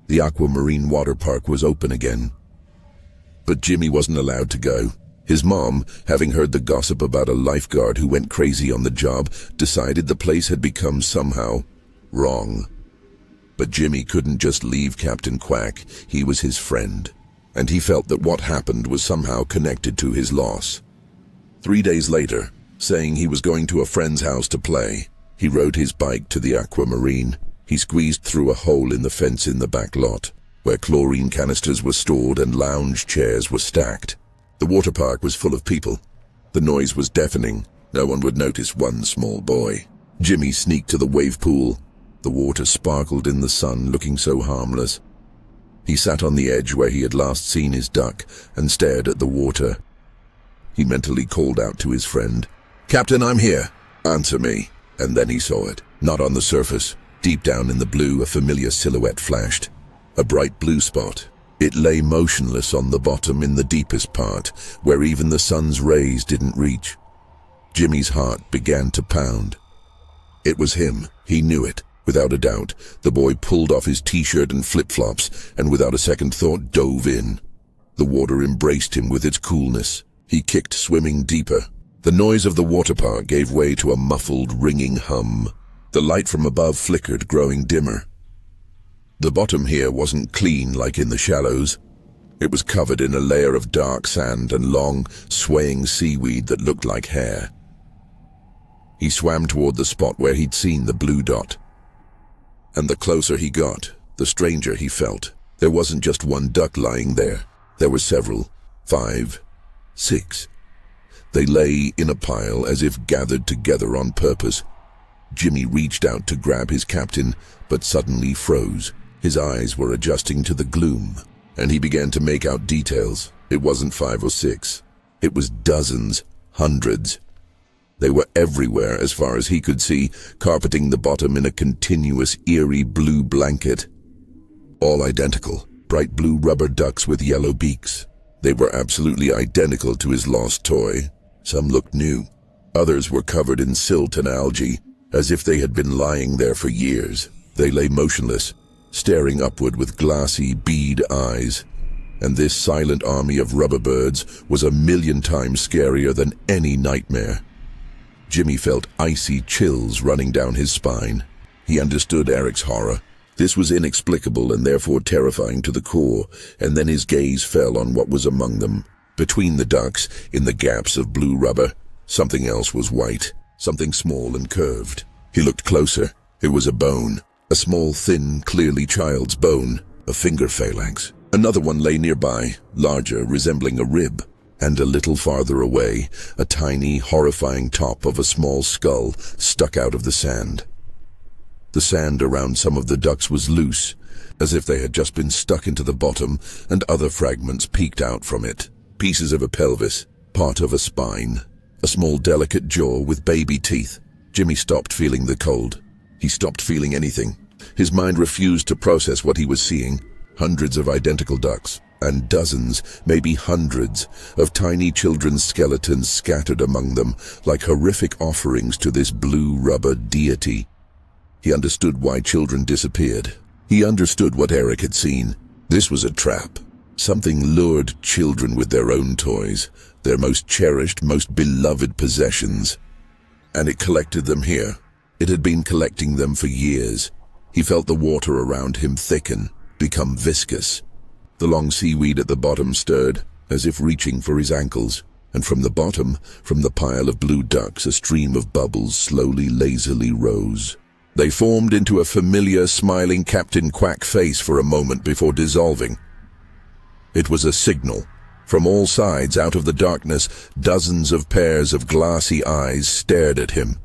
The aquamarine water park was open again. But Jimmy wasn't allowed to go. His mom, having heard the gossip about a lifeguard who went crazy on the job, decided the place had become somehow wrong. But Jimmy couldn't just leave Captain Quack. He was his friend, and he felt that what happened was somehow connected to his loss. 3 days later, saying he was going to a friend's house to play, he rode his bike to the aquamarine. He squeezed through a hole in the fence in the back lot, where chlorine canisters were stored and lounge chairs were stacked. The water park was full of people. The noise was deafening. No one would notice one small boy. Jimmy sneaked to the wave pool. The water sparkled in the sun, looking so harmless. He sat on the edge where he had last seen his duck and stared at the water. He mentally called out to his friend, "Captain, I'm here. Answer me." And then he saw it. Not on the surface. Deep down in the blue, a familiar silhouette flashed. A bright blue spot. It lay motionless on the bottom in the deepest part, where even the sun's rays didn't reach. Jimmy's heart began to pound. It was him. He knew it. Without a doubt, the boy pulled off his t-shirt and flip-flops, and without a second thought dove in. The water embraced him with its coolness. He kicked, swimming deeper. The noise of the water park gave way to a muffled, ringing hum. The light from above flickered, growing dimmer. The bottom here wasn't clean like in the shallows. It was covered in a layer of dark sand and long, swaying seaweed that looked like hair. He swam toward the spot where he'd seen the blue dot. And the closer he got, the stranger he felt. There wasn't just one duck lying there. There were several. 5, 6. They lay in a pile as if gathered together on purpose. Jimmy reached out to grab his captain, but suddenly froze. His eyes were adjusting to the gloom, and he began to make out details. It wasn't 5 or 6. It was dozens, hundreds. They were everywhere as far as he could see, carpeting the bottom in a continuous, eerie blue blanket. All identical, bright blue rubber ducks with yellow beaks. They were absolutely identical to his lost toy. Some looked new. Others were covered in silt and algae, as if they had been lying there for years. They lay motionless, staring upward with glassy bead eyes. And this silent army of rubber birds was 1,000,000 times scarier than any nightmare. Jimmy felt icy chills running down his spine. He understood Eric's horror. This was inexplicable and therefore terrifying to the core, and then his gaze fell on what was among them. Between the ducks, in the gaps of blue rubber, something else was white, something small and curved. He looked closer. It was a bone, a small, thin, clearly child's bone, a finger phalanx. Another one lay nearby, larger, resembling a rib, and a little farther away, a tiny, horrifying top of a small skull stuck out of the sand. The sand around some of the ducks was loose, as if they had just been stuck into the bottom, and other fragments peeked out from it. Pieces of a pelvis, part of a spine, a small delicate jaw with baby teeth. Jimmy stopped feeling the cold. He stopped feeling anything. His mind refused to process what he was seeing. Hundreds of identical ducks, and dozens, maybe hundreds, of tiny children's skeletons scattered among them, like horrific offerings to this blue rubber deity. He understood why children disappeared. He understood what Eric had seen. This was a trap. Something lured children with their own toys, their most cherished, most beloved possessions. And it collected them here. It had been collecting them for years. He felt the water around him thicken, become viscous. The long seaweed at the bottom stirred, as if reaching for his ankles. And from the bottom, from the pile of blue ducks, a stream of bubbles slowly, lazily rose. They formed into a familiar, smiling Captain Quack face for a moment before dissolving. It was a signal. From all sides, out of the darkness, dozens of pairs of glassy eyes stared at him.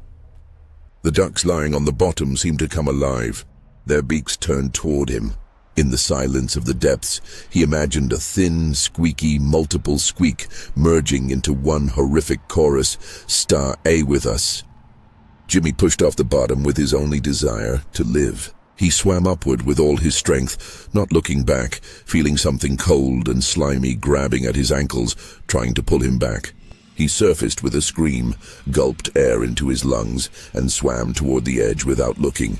The ducks lying on the bottom seemed to come alive, their beaks turned toward him. In the silence of the depths, he imagined a thin, squeaky, multiple squeak merging into one horrific chorus, "Star A with us." Jimmy pushed off the bottom with his only desire, to live. He swam upward with all his strength, not looking back, feeling something cold and slimy grabbing at his ankles, trying to pull him back. He surfaced with a scream, gulped air into his lungs, and swam toward the edge without looking.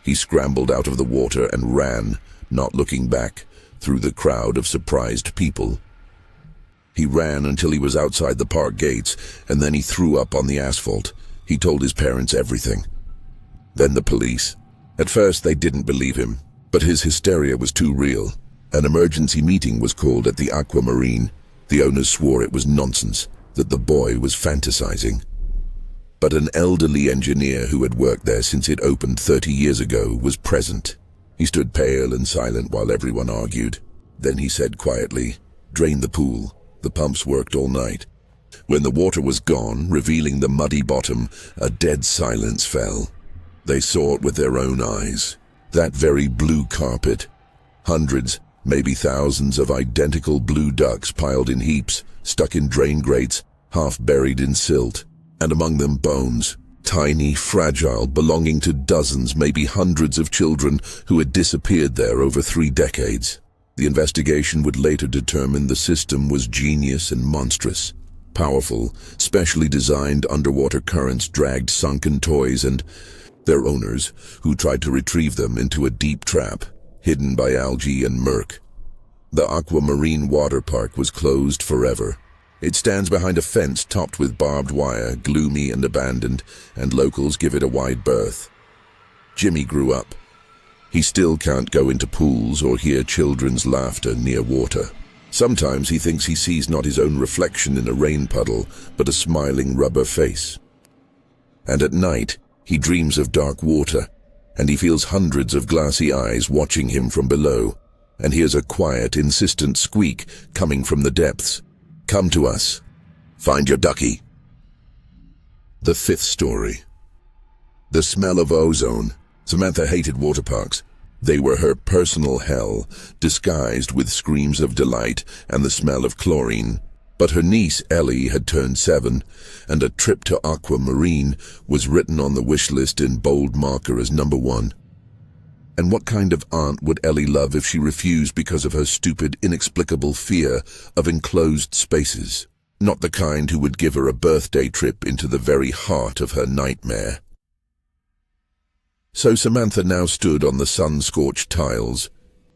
He scrambled out of the water and ran, not looking back, through the crowd of surprised people. He ran until he was outside the park gates, and then he threw up on the asphalt. He told his parents everything. Then the police. At first they didn't believe him, but his hysteria was too real. An emergency meeting was called at the Aquamarine. The owners swore it was nonsense, that the boy was fantasizing. But an elderly engineer who had worked there since it opened 30 years ago was present. He stood pale and silent while everyone argued. Then he said quietly, "Drain the pool. The pumps worked all night." When the water was gone, revealing the muddy bottom, a dead silence fell. They saw it with their own eyes. That very blue carpet. Hundreds, maybe thousands of identical blue ducks piled in heaps, stuck in drain grates, half buried in silt. And among them bones, tiny, fragile, belonging to dozens, maybe hundreds of children who had disappeared there over 3 decades. The investigation would later determine the system was genius and monstrous. Powerful, specially designed underwater currents dragged sunken toys and their owners, who tried to retrieve them, into a deep trap, hidden by algae and murk. The Aquamarine water park was closed forever. It stands behind a fence topped with barbed wire, gloomy and abandoned, and locals give it a wide berth. Jimmy grew up. He still can't go into pools or hear children's laughter near water. Sometimes he thinks he sees not his own reflection in a rain puddle, but a smiling rubber face. And at night, he dreams of dark water, and he feels hundreds of glassy eyes watching him from below, and hears a quiet, insistent squeak coming from the depths. "Come to us. Find your ducky." The 5th story. The smell of ozone. Samantha hated water parks. They were her personal hell, disguised with screams of delight and the smell of chlorine. But her niece Ellie had turned 7, and a trip to Aquamarine was written on the wish list in bold marker as number 1. And what kind of aunt would Ellie love if she refused because of her stupid, inexplicable fear of enclosed spaces? Not the kind who would give her a birthday trip into the very heart of her nightmare. So Samantha now stood on the sun-scorched tiles,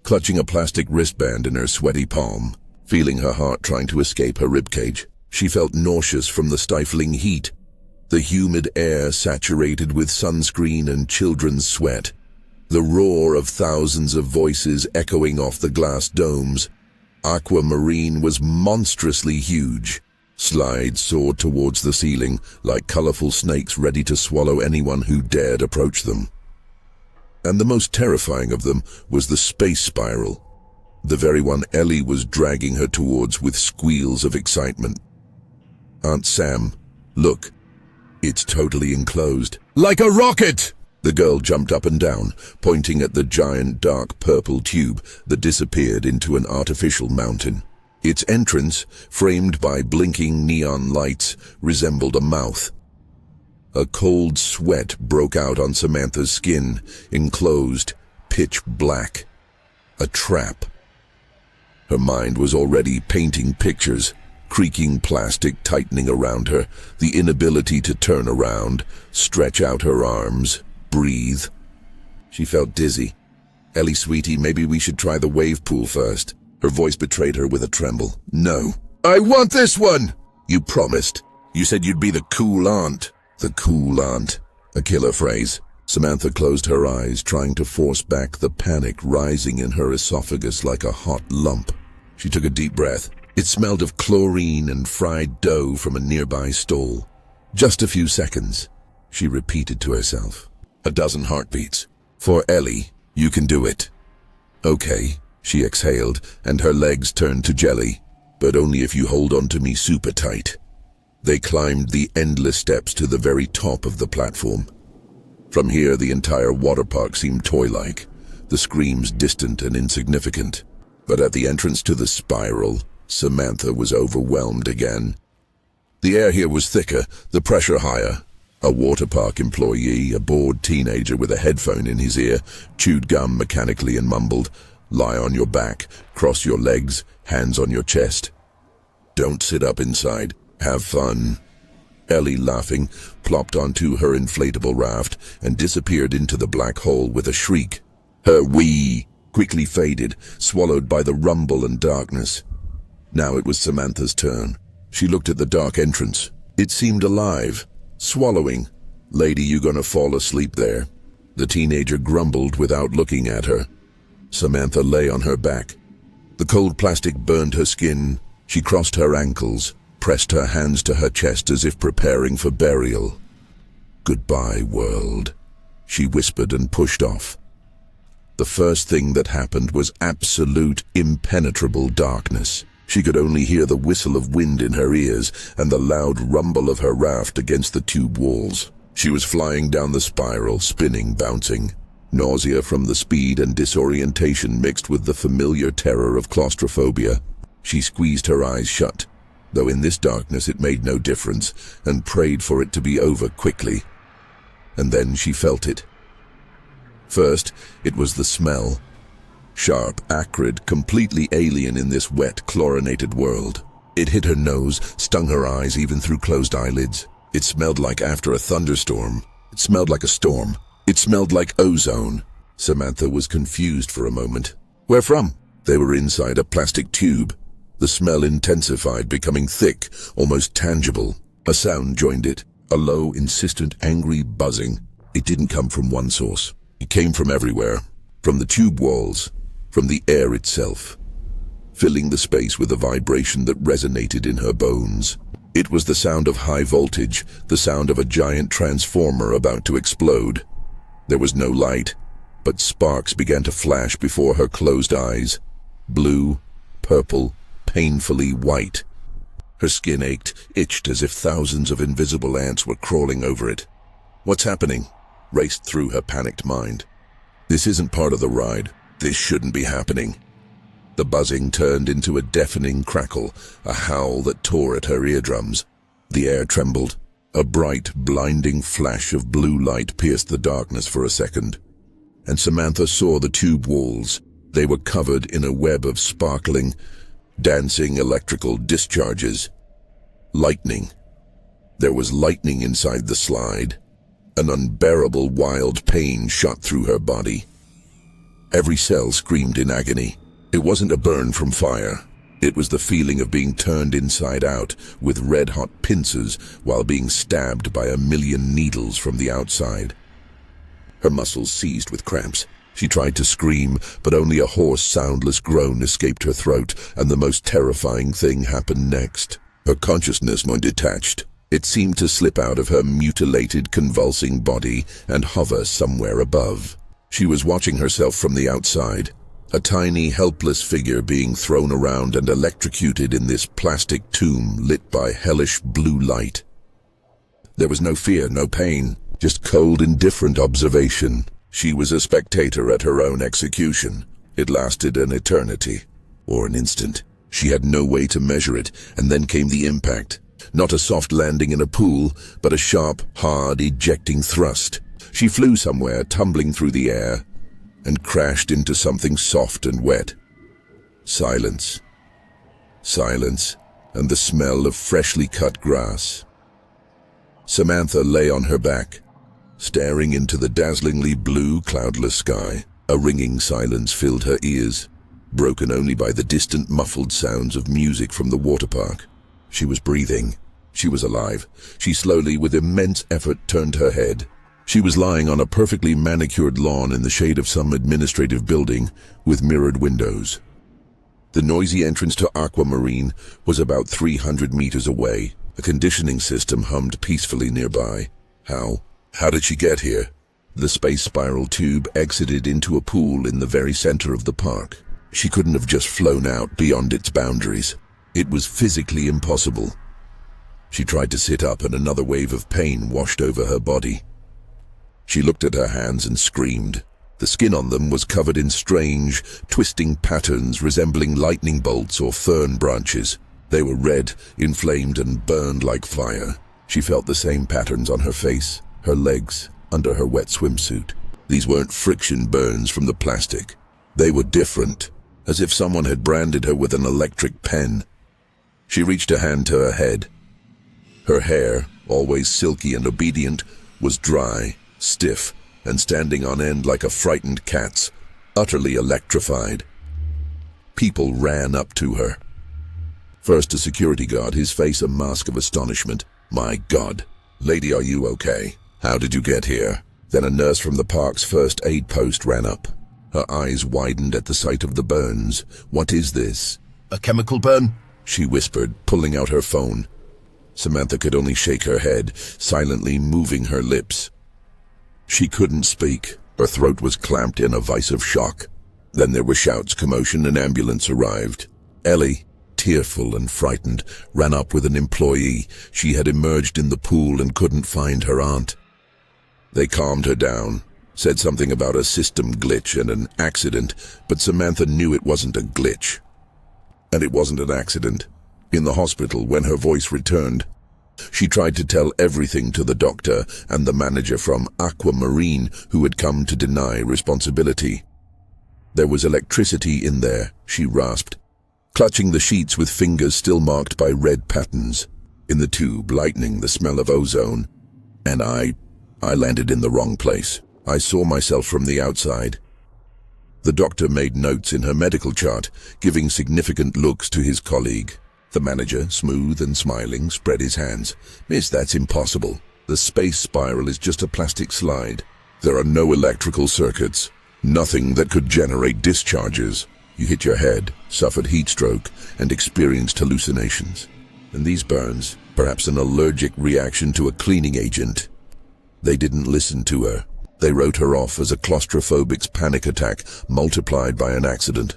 clutching a plastic wristband in her sweaty palm, feeling her heart trying to escape her ribcage. She felt nauseous from the stifling heat, the humid air saturated with sunscreen and children's sweat, the roar of thousands of voices echoing off the glass domes. Aquamarine was monstrously huge. Slides soared towards the ceiling like colorful snakes ready to swallow anyone who dared approach them. And the most terrifying of them was the space spiral, the very one Ellie was dragging her towards with squeals of excitement. "Aunt Sam, look, it's totally enclosed." "Like a rocket!" The girl jumped up and down, pointing at the giant dark purple tube that disappeared into an artificial mountain. Its entrance, framed by blinking neon lights, resembled a mouth. A cold sweat broke out on Samantha's skin, enclosed, pitch black. A trap. Her mind was already painting pictures, creaking plastic tightening around her, the inability to turn around, stretch out her arms, breathe. She felt dizzy. "Ellie, sweetie, maybe we should try the wave pool first." Her voice betrayed her with a tremble. "No. I want this one!" "You promised. You said you'd be the cool aunt." The cool aunt. A killer phrase. Samantha closed her eyes, trying to force back the panic rising in her esophagus like a hot lump. She took a deep breath. It smelled of chlorine and fried dough from a nearby stall. "Just a few seconds," she repeated to herself. 12 heartbeats. "For Ellie, you can do it." "Okay," she exhaled, and her legs turned to jelly. "But only if you hold on to me super tight." They climbed the endless steps to the very top of the platform. From here, the entire water park seemed toy-like, the screams distant and insignificant. But at the entrance to the spiral, Samantha was overwhelmed again. The air here was thicker, the pressure higher. A water park employee, a bored teenager with a headphone in his ear, chewed gum mechanically and mumbled, "Lie on your back, cross your legs, hands on your chest. Don't sit up inside. Have fun." Ellie, laughing, plopped onto her inflatable raft and disappeared into the black hole with a shriek. Her "wee" quickly faded, swallowed by the rumble and darkness. Now it was Samantha's turn. She looked at the dark entrance. It seemed alive, swallowing. "Lady, you gonna fall asleep there?" The teenager grumbled without looking at her. Samantha lay on her back. The cold plastic burned her skin. She crossed her ankles, pressed her hands to her chest as if preparing for burial. "Goodbye, world," she whispered and pushed off. The first thing that happened was absolute, impenetrable darkness. She could only hear the whistle of wind in her ears and the loud rumble of her raft against the tube walls. She was flying down the spiral, spinning, bouncing. Nausea from the speed and disorientation mixed with the familiar terror of claustrophobia. She squeezed her eyes shut, though in this darkness it made no difference, and prayed for it to be over quickly. And then she felt it. First, it was the smell. Sharp, acrid, completely alien in this wet, chlorinated world. It hit her nose, stung her eyes even through closed eyelids. It smelled like after a thunderstorm. It smelled like a storm. It smelled like ozone. Samantha was confused for a moment. Where from? They were inside a plastic tube. The smell intensified, becoming thick, almost tangible. A sound joined it, a low, insistent, angry buzzing. It didn't come from one source. It came from everywhere, from the tube walls, from the air itself, filling the space with a vibration that resonated in her bones. It was the sound of high voltage, the sound of a giant transformer about to explode. There was no light, but sparks began to flash before her closed eyes. Blue, purple, painfully white. Her skin ached, itched as if thousands of invisible ants were crawling over it. What's happening? Raced through her panicked mind. This isn't part of the ride. This shouldn't be happening. The buzzing turned into a deafening crackle, a howl that tore at her eardrums. The air trembled. A bright, blinding flash of blue light pierced the darkness for a second, and Samantha saw the tube walls. They were covered in a web of sparkling, dancing electrical discharges. Lightning. There was lightning inside the slide. An unbearable wild pain shot through her body. Every cell screamed in agony. It wasn't a burn from fire. It was the feeling of being turned inside out with red-hot pincers while being stabbed by a million needles from the outside. Her muscles seized with cramps. She tried to scream, but only a hoarse, soundless groan escaped her throat, and the most terrifying thing happened next. Her consciousness was detached. It seemed to slip out of her mutilated, convulsing body and hover somewhere above. She was watching herself from the outside. A tiny, helpless figure being thrown around and electrocuted in this plastic tomb lit by hellish blue light. There was no fear, no pain, just cold, indifferent observation. She was a spectator at her own execution. It lasted an eternity, or an instant. She had no way to measure it, and then came the impact. Not a soft landing in a pool, but a sharp, hard, ejecting thrust. She flew somewhere, tumbling through the air, and crashed into something soft and wet. Silence. Silence, and the smell of freshly cut grass. Samantha lay on her back, staring into the dazzlingly blue, cloudless sky. A ringing silence filled her ears, broken only by the distant, muffled sounds of music from the water park. She was breathing. She was alive. She slowly, with immense effort, turned her head. She was lying on a perfectly manicured lawn in the shade of some administrative building with mirrored windows. The noisy entrance to Aquamarine was about 300 meters away. A conditioning system hummed peacefully nearby. How did she get here? The space spiral tube exited into a pool in the very center of the park. She couldn't have just flown out beyond its boundaries. It was physically impossible. She tried to sit up and another wave of pain washed over her body. She looked at her hands and screamed. The skin on them was covered in strange, twisting patterns resembling lightning bolts or fern branches. They were red, inflamed, and burned like fire. She felt the same patterns on her face, her legs, under her wet swimsuit. These weren't friction burns from the plastic. They were different, as if someone had branded her with an electric pen. She reached a hand to her head. Her hair, always silky and obedient, was dry, stiff, and standing on end like a frightened cat's, utterly electrified. People ran up to her. First a security guard, his face a mask of astonishment. "My God. Lady, are you okay? How did you get here?" Then a nurse from the park's first aid post ran up. Her eyes widened at the sight of the burns. "What is this?" "A chemical burn," she whispered, pulling out her phone. Samantha could only shake her head, silently moving her lips. She couldn't speak. Her throat was clamped in a vice of shock. Then there were shouts, commotion, an ambulance arrived. Ellie, tearful and frightened, ran up with an employee. She had emerged in the pool and couldn't find her aunt. They calmed her down, said something about a system glitch and an accident, but Samantha knew it wasn't a glitch. And it wasn't an accident. In the hospital, when her voice returned, she tried to tell everything to the doctor and the manager from Aquamarine, who had come to deny responsibility. "There was electricity in there," she rasped, clutching the sheets with fingers still marked by red patterns. "In the tube, lightning, the smell of ozone. And I landed in the wrong place. I saw myself from the outside." The doctor made notes in her medical chart, giving significant looks to his colleague. The manager, smooth and smiling, spread his hands. "Miss, that's impossible. The space spiral is just a plastic slide. There are no electrical circuits, nothing that could generate discharges. You hit your head, suffered heat stroke, and experienced hallucinations. And these burns, perhaps an allergic reaction to a cleaning agent." They didn't listen to her. They wrote her off as a claustrophobic's panic attack multiplied by an accident.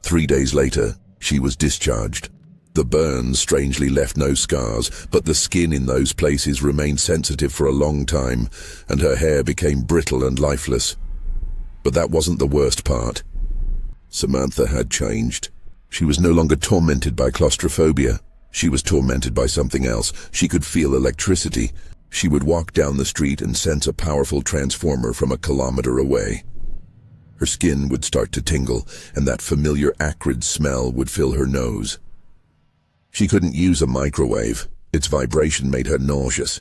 3 days later, she was discharged. The burns strangely left no scars, but the skin in those places remained sensitive for a long time, and her hair became brittle and lifeless. But that wasn't the worst part. Samantha had changed. She was no longer tormented by claustrophobia. She was tormented by something else. She could feel electricity. She would walk down the street and sense a powerful transformer from a kilometer away. Her skin would start to tingle, and that familiar acrid smell would fill her nose. She couldn't use a microwave. Its vibration made her nauseous.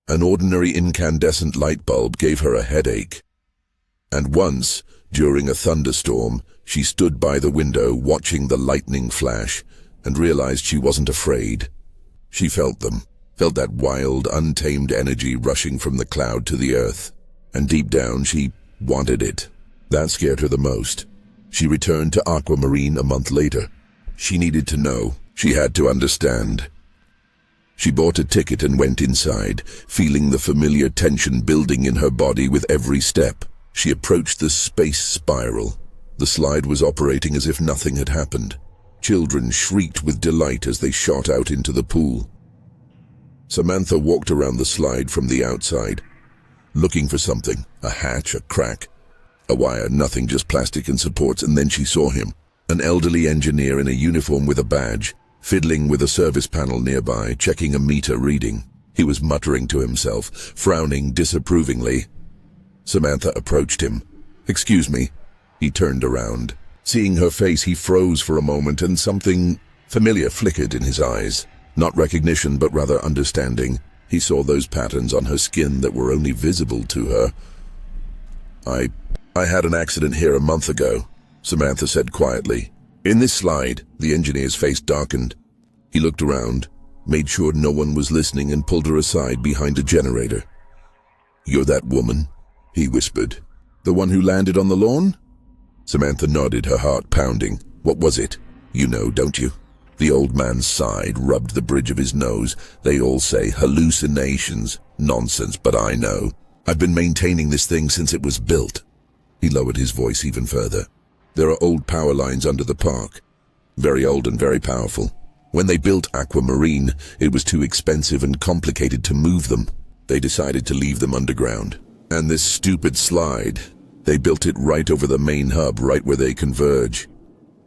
An ordinary incandescent light bulb gave her a headache. And once, during a thunderstorm, she stood by the window watching the lightning flash and realized she wasn't afraid. She felt them, felt that wild, untamed energy rushing from the cloud to the earth. And deep down, she wanted it. That scared her the most. She returned to Aquamarine a month later. She needed to know. She had to understand. She bought a ticket and went inside, feeling the familiar tension building in her body with every step. She approached the space spiral. The slide was operating as if nothing had happened. Children shrieked with delight as they shot out into the pool. Samantha walked around the slide from the outside, looking for something, a hatch, a crack, a wire, nothing, just plastic and supports, and then she saw him, an elderly engineer in a uniform with a badge, fiddling with a service panel nearby, checking a meter reading. He was muttering to himself, frowning disapprovingly. Samantha approached him. "Excuse me." He turned around. Seeing her face, he froze for a moment, and something familiar flickered in his eyes. Not recognition, but rather understanding. He saw those patterns on her skin that were only visible to her. I had an accident here a month ago," Samantha said quietly. "In this slide," the engineer's face darkened. He looked around, made sure no one was listening, and pulled her aside behind a generator. "You're that woman?" he whispered. "The one who landed on the lawn?" Samantha nodded, her heart pounding. "What was it? You know, don't you?" The old man sighed, rubbed the bridge of his nose. "They all say hallucinations. Nonsense, but I know. I've been maintaining this thing since it was built." He lowered his voice even further. "There are old power lines under the park. Very old and very powerful. When they built Aquamarine, it was too expensive and complicated to move them. They decided to leave them underground. And this stupid slide, they built it right over the main hub, right where they converge."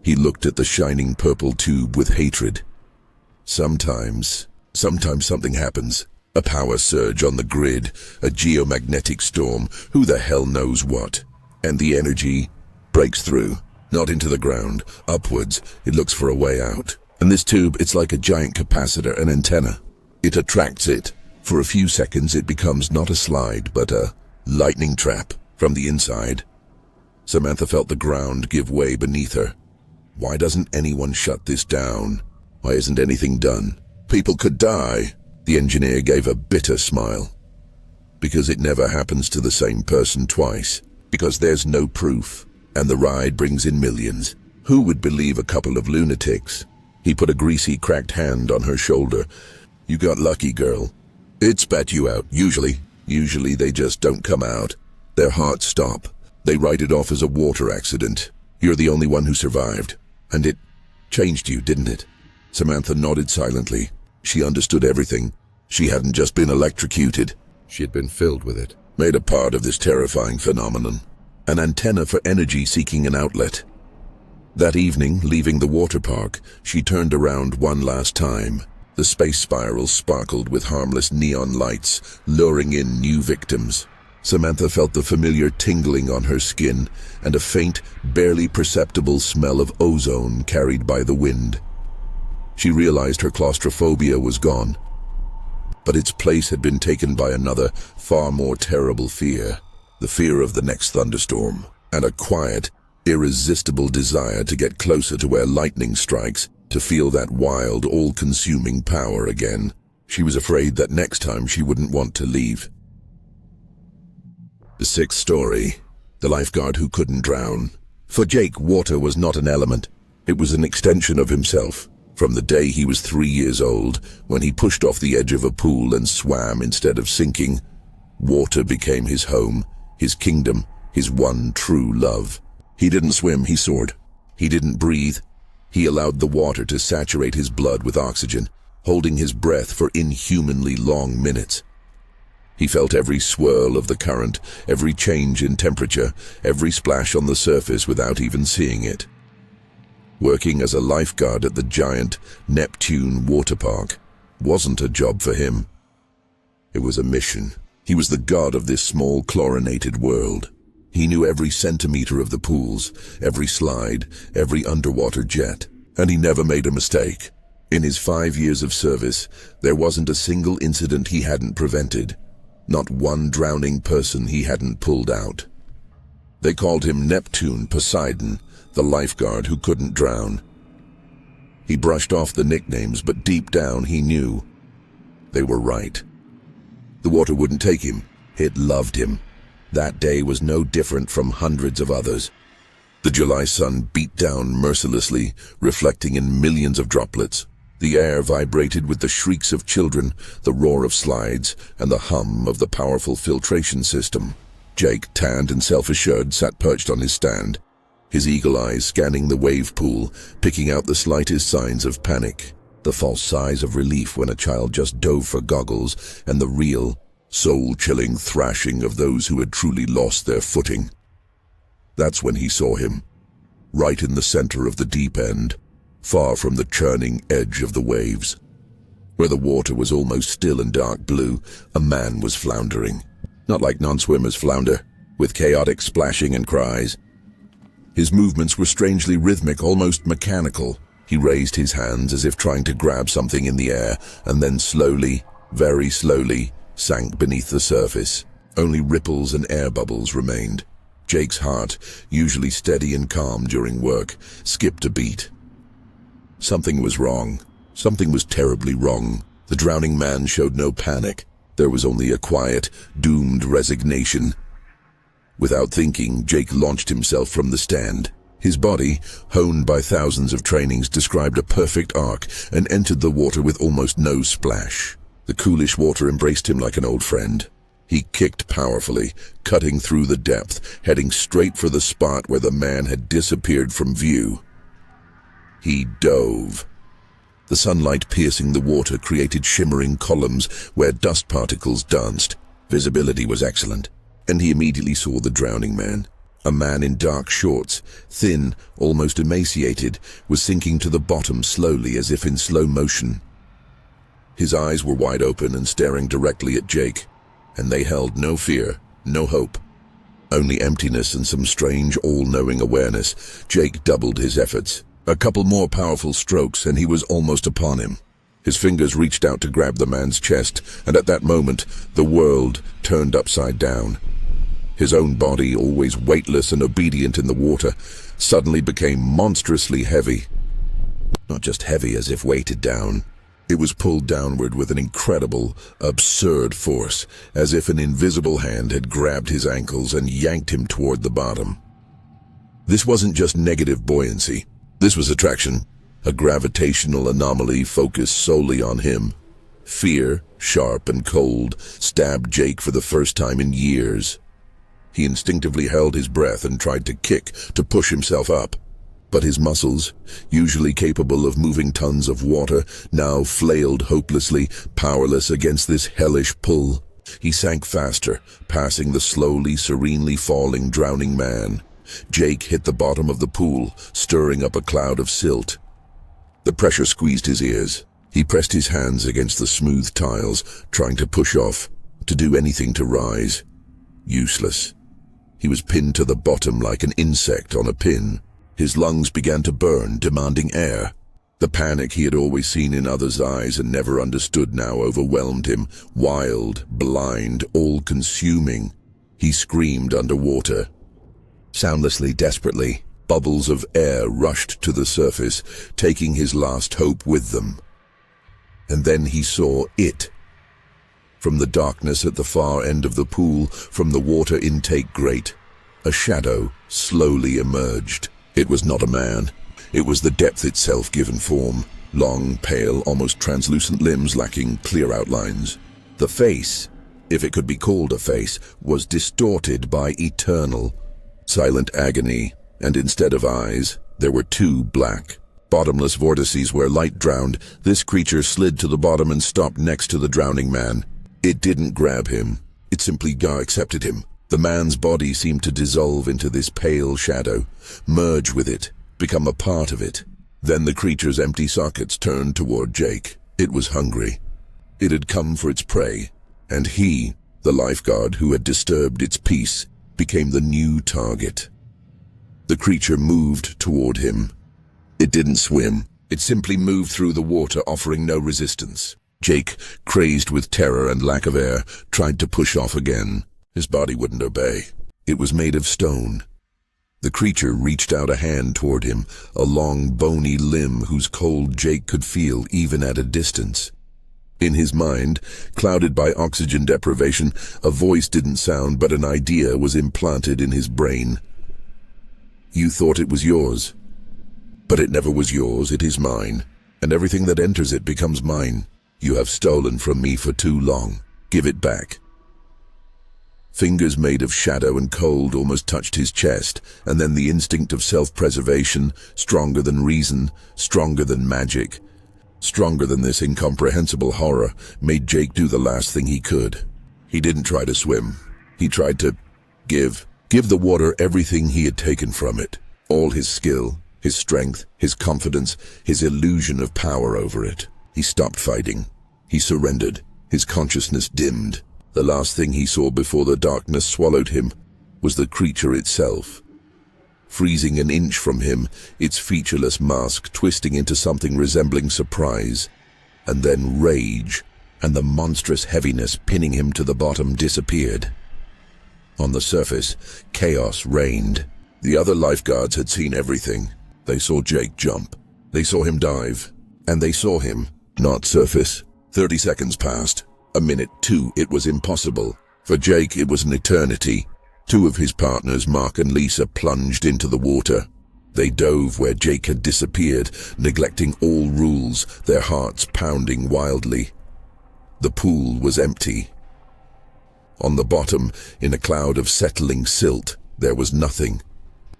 He looked at the shining purple tube with hatred. Sometimes something happens. A power surge on the grid, a geomagnetic storm, who the hell knows what. And the energy breaks through, not into the ground, upwards. It looks for a way out. And this tube, it's like a giant capacitor, an antenna. It attracts it. For a few seconds, it becomes not a slide, but a lightning trap from the inside. Samantha felt the ground give way beneath her. Why doesn't anyone shut this down? Why isn't anything done? People could die. The engineer gave a bitter smile. Because it never happens to the same person twice. Because there's no proof. And the ride brings in millions. Who would believe a couple of lunatics? He put a greasy, cracked hand on her shoulder. "You got lucky, girl. It spat you out, usually. Usually they just don't come out. Their hearts stop. They write it off as a water accident. You're the only one who survived. And it changed you, didn't it?" Samantha nodded silently. She understood everything. She hadn't just been electrocuted. She had been filled with it. Made a part of this terrifying phenomenon. An antenna for energy seeking an outlet. That evening, leaving the water park, she turned around one last time. The space spiral sparkled with harmless neon lights, luring in new victims. Samantha felt the familiar tingling on her skin and a faint, barely perceptible smell of ozone carried by the wind. She realized her claustrophobia was gone, but its place had been taken by another, far more terrible fear. The fear of the next thunderstorm, and a quiet, irresistible desire to get closer to where lightning strikes, to feel that wild, all-consuming power again. She was afraid that next time she wouldn't want to leave. The sixth story, the lifeguard who couldn't drown. For Jake, water was not an element. It was an extension of himself. From the day he was 3 years old, when he pushed off the edge of a pool and swam instead of sinking, water became his home, his kingdom, his one true love. He didn't swim, he soared. He didn't breathe. He allowed the water to saturate his blood with oxygen, holding his breath for inhumanly long minutes. He felt every swirl of the current, every change in temperature, every splash on the surface without even seeing it. Working as a lifeguard at the giant Neptune water park wasn't a job for him. It was a mission. He was the god of this small chlorinated world. He knew every centimeter of the pools, every slide, every underwater jet, and he never made a mistake. In his 5 years of service, there wasn't a single incident he hadn't prevented. Not one drowning person he hadn't pulled out. They called him Neptune Poseidon, the lifeguard who couldn't drown. He brushed off the nicknames, but deep down he knew they were right. The water wouldn't take him. It loved him. That day was no different from hundreds of others. The July sun beat down mercilessly, reflecting in millions of droplets. The air vibrated with the shrieks of children, the roar of slides, and the hum of the powerful filtration system. Jake, tanned and self-assured, sat perched on his stand, his eagle eyes scanning the wave pool, picking out the slightest signs of panic. The false sighs of relief when a child just dove for goggles, and the real, soul-chilling thrashing of those who had truly lost their footing. That's when he saw him, right in the center of the deep end, far from the churning edge of the waves. Where the water was almost still and dark blue, a man was floundering. Not like non-swimmers flounder, with chaotic splashing and cries. His movements were strangely rhythmic, almost mechanical. He raised his hands as if trying to grab something in the air, and then slowly, very slowly, sank beneath the surface. Only ripples and air bubbles remained. Jake's heart, usually steady and calm during work, skipped a beat. Something was wrong. Something was terribly wrong. The drowning man showed no panic. There was only a quiet, doomed resignation. Without thinking, Jake launched himself from the stand. His body, honed by thousands of trainings, described a perfect arc and entered the water with almost no splash. The coolish water embraced him like an old friend. He kicked powerfully, cutting through the depth, heading straight for the spot where the man had disappeared from view. He dove. The sunlight piercing the water created shimmering columns where dust particles danced. Visibility was excellent, and he immediately saw the drowning man. A man in dark shorts, thin, almost emaciated, was sinking to the bottom slowly as if in slow motion. His eyes were wide open and staring directly at Jake, and they held no fear, no hope. Only emptiness and some strange, all-knowing awareness. Jake doubled his efforts. A couple more powerful strokes, and he was almost upon him. His fingers reached out to grab the man's chest, and at that moment, the world turned upside down. His own body, always weightless and obedient in the water, suddenly became monstrously heavy. Not just heavy as if weighted down. It was pulled downward with an incredible, absurd force, as if an invisible hand had grabbed his ankles and yanked him toward the bottom. This wasn't just negative buoyancy. This was attraction, a gravitational anomaly focused solely on him. Fear, sharp and cold, stabbed Jake for the first time in years. He instinctively held his breath and tried to kick, to push himself up. But his muscles, usually capable of moving tons of water, now flailed hopelessly, powerless against this hellish pull. He sank faster, passing the slowly, serenely falling, drowning man. Jake hit the bottom of the pool, stirring up a cloud of silt. The pressure squeezed his ears. He pressed his hands against the smooth tiles, trying to push off, to do anything to rise. Useless. He was pinned to the bottom like an insect on a pin. His lungs began to burn, demanding air. The panic he had always seen in others' eyes and never understood now overwhelmed him, wild, blind, all-consuming. He screamed underwater. Soundlessly, desperately, bubbles of air rushed to the surface, taking his last hope with them. And then he saw it. From the darkness at the far end of the pool, from the water intake grate, a shadow slowly emerged. It was not a man. It was the depth itself given form. Long, pale, almost translucent limbs lacking clear outlines. The face, if it could be called a face, was distorted by eternal, silent agony, and instead of eyes, there were two black, bottomless vortices where light drowned. This creature slid to the bottom and stopped next to the drowning man. It didn't grab him. It simply accepted him. The man's body seemed to dissolve into this pale shadow, merge with it, become a part of it. Then the creature's empty sockets turned toward Jake. It was hungry. It had come for its prey, and he, the lifeguard who had disturbed its peace, became the new target. The creature moved toward him. It didn't swim. It simply moved through the water, offering no resistance. Jake, crazed with terror and lack of air, tried to push off again. His body wouldn't obey. It was made of stone. The creature reached out a hand toward him, a long, bony limb whose cold Jake could feel even at a distance. In his mind, clouded by oxygen deprivation, a voice didn't sound, but an idea was implanted in his brain. You thought it was yours. But it never was yours, it is mine, and everything that enters it becomes mine. You have stolen from me for too long. Give it back. Fingers made of shadow and cold almost touched his chest, and then the instinct of self-preservation, stronger than reason, stronger than magic, stronger than this incomprehensible horror, made Jake do the last thing he could. He didn't try to swim. He tried to give the water everything he had taken from it, all his skill, his strength, his confidence, his illusion of power over it. He stopped fighting. He surrendered. His consciousness dimmed. The last thing he saw before the darkness swallowed him was the creature itself. Freezing an inch from him, its featureless mask twisting into something resembling surprise, and then rage, and the monstrous heaviness pinning him to the bottom disappeared. On the surface, chaos reigned. The other lifeguards had seen everything. They saw Jake jump. They saw him dive. And they saw him not surface. 30 seconds passed. A minute, 2, it was impossible. For Jake, it was an eternity. 2 of his partners, Mark and Lisa, plunged into the water. They dove where Jake had disappeared, neglecting all rules, their hearts pounding wildly. The pool was empty. On the bottom, in a cloud of settling silt, there was nothing.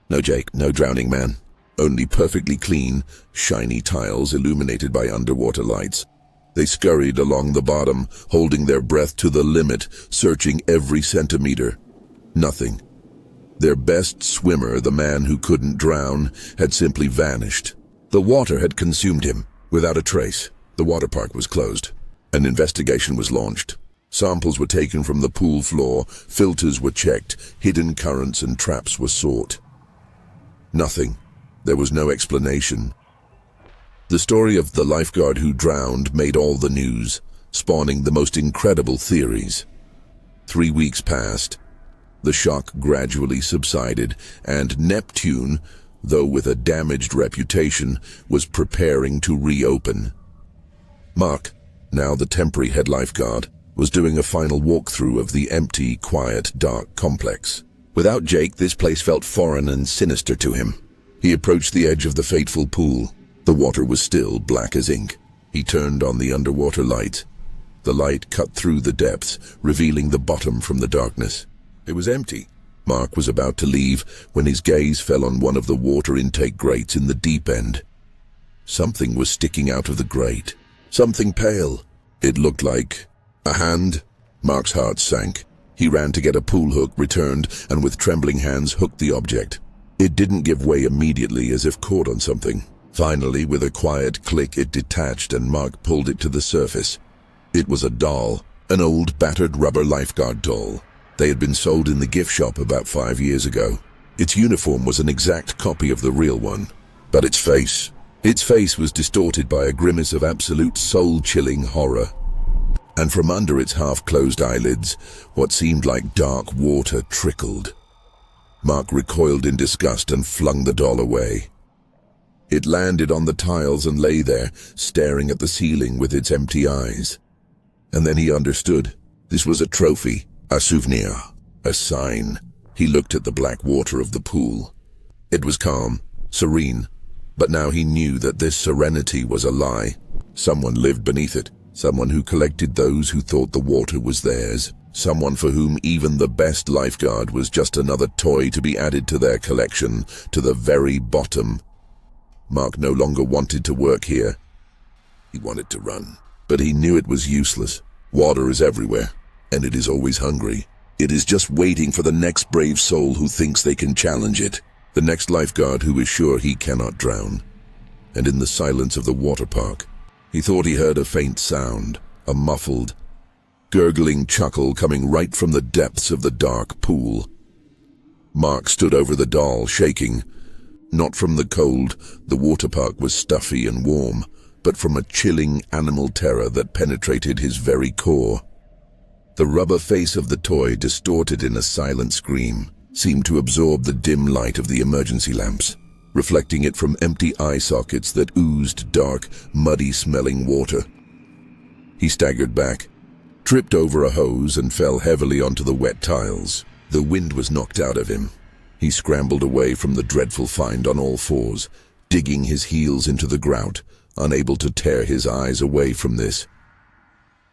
No Jake, no drowning man. Only perfectly clean, shiny tiles illuminated by underwater lights. They scurried along the bottom, holding their breath to the limit, searching every centimeter. Nothing. Their best swimmer, the man who couldn't drown, had simply vanished. The water had consumed him, without a trace. The water park was closed. An investigation was launched. Samples were taken from the pool floor, filters were checked, hidden currents and traps were sought. Nothing. There was no explanation. The story of the lifeguard who drowned made all the news, spawning the most incredible theories. 3 weeks passed. The shock gradually subsided, and Neptune, though with a damaged reputation, was preparing to reopen. Mark, now the temporary head lifeguard, was doing a final walkthrough of the empty, quiet, dark complex. Without Jake, this place felt foreign and sinister to him. He approached the edge of the fateful pool. The water was still black as ink. He turned on the underwater light. The light cut through the depths, revealing the bottom from the darkness. It was empty. Mark was about to leave when his gaze fell on one of the water intake grates in the deep end. Something was sticking out of the grate. Something pale. It looked like a hand. Mark's heart sank. He ran to get a pool hook, returned, and with trembling hands hooked the object. It didn't give way immediately, as if caught on something. Finally, with a quiet click, it detached and Mark pulled it to the surface. It was a doll, an old battered rubber lifeguard doll. They had been sold in the gift shop about 5 years ago. Its uniform was an exact copy of the real one. But its face was distorted by a grimace of absolute soul-chilling horror. And from under its half-closed eyelids, what seemed like dark water trickled. Mark recoiled in disgust and flung the doll away. It landed on the tiles and lay there, staring at the ceiling with its empty eyes. And then he understood. This was a trophy, a souvenir, a sign. He looked at the black water of the pool. It was calm, serene, but now he knew that this serenity was a lie. Someone lived beneath it, someone who collected those who thought the water was theirs, someone for whom even the best lifeguard was just another toy to be added to their collection, to the very bottom. Mark no longer wanted to work here. He wanted to run, but he knew it was useless. Water is everywhere, and it is always hungry. It is just waiting for the next brave soul who thinks they can challenge it, the next lifeguard who is sure he cannot drown. And in the silence of the water park, he thought he heard a faint sound, a muffled, gurgling chuckle coming right from the depths of the dark pool. Mark stood over the doll, shaking. Not from the cold, the water park was stuffy and warm, but from a chilling animal terror that penetrated his very core. The rubber face of the toy, distorted in a silent scream, seemed to absorb the dim light of the emergency lamps, reflecting it from empty eye sockets that oozed dark, muddy-smelling water. He staggered back, tripped over a hose and fell heavily onto the wet tiles. The wind was knocked out of him. He scrambled away from the dreadful find on all fours, digging his heels into the grout, unable to tear his eyes away from this.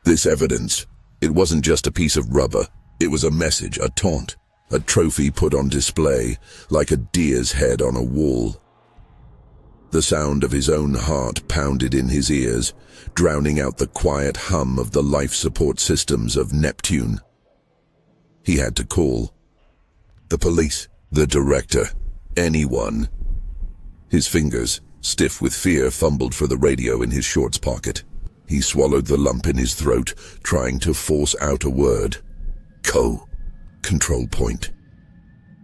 This evidence. It wasn't just a piece of rubber. It was a message, a taunt, a trophy put on display, like a deer's head on a wall. The sound of his own heart pounded in his ears, drowning out the quiet hum of the life support systems of Neptune. He had to call. The police, the director, anyone. His fingers, stiff with fear, fumbled for the radio in his shorts pocket. He swallowed the lump in his throat, trying to force out a word. Control point.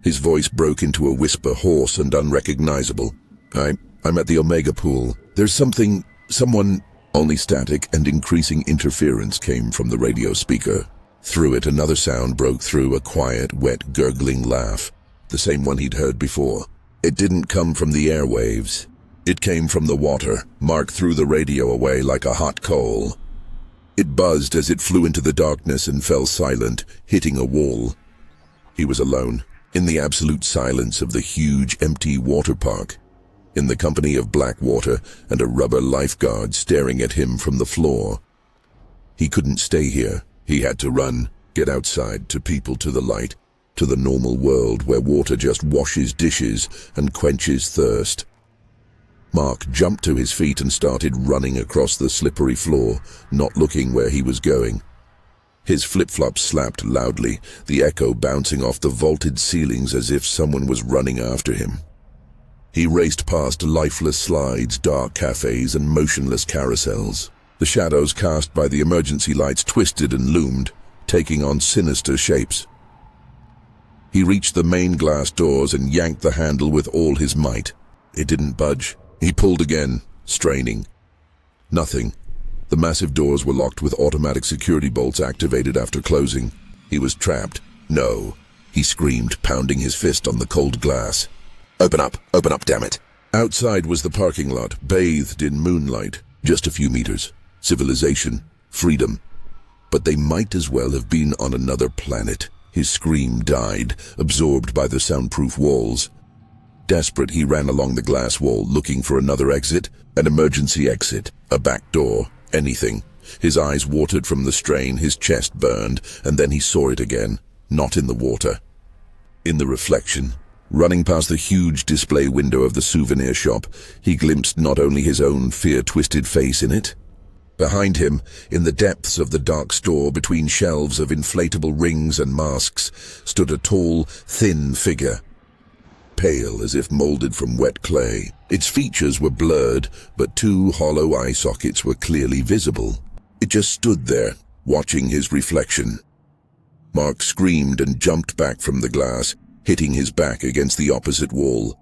His voice broke into a whisper, hoarse and unrecognizable. I'm at the Omega pool. There's someone... Only static and increasing interference came from the radio speaker. Through it, another sound broke through, a quiet, wet, gurgling laugh, the same one he'd heard before. It didn't come from the airwaves. It came from the water. Mark threw the radio away like a hot coal. It buzzed as it flew into the darkness and fell silent, hitting a wall. He was alone, in the absolute silence of the huge, empty water park, in the company of black water and a rubber lifeguard staring at him from the floor. He couldn't stay here. He had to run, get outside, to people, to the light, to the normal world where water just washes dishes and quenches thirst. Mark jumped to his feet and started running across the slippery floor, not looking where he was going. His flip-flops slapped loudly, the echo bouncing off the vaulted ceilings as if someone was running after him. He raced past lifeless slides, dark cafes, and motionless carousels. The shadows cast by the emergency lights twisted and loomed, taking on sinister shapes. He reached the main glass doors and yanked the handle with all his might. It didn't budge. He pulled again, straining. Nothing. The massive doors were locked with automatic security bolts activated after closing. He was trapped. No, he screamed, pounding his fist on the cold glass. Open up, damn it. Outside was the parking lot, bathed in moonlight. Just a few meters. Civilization, freedom. But they might as well have been on another planet. His scream died, absorbed by the soundproof walls. Desperate, he ran along the glass wall, looking for another exit, an emergency exit, a back door, anything. His eyes watered from the strain, his chest burned, and then he saw it again, not in the water. In the reflection. Running past the huge display window of the souvenir shop, he glimpsed not only his own fear-twisted face in it. Behind him, in the depths of the dark store, between shelves of inflatable rings and masks, stood a tall, thin figure. Pale as if molded from wet clay. Its features were blurred, but two hollow eye sockets were clearly visible. It just stood there, watching his reflection. Mark screamed and jumped back from the glass, hitting his back against the opposite wall.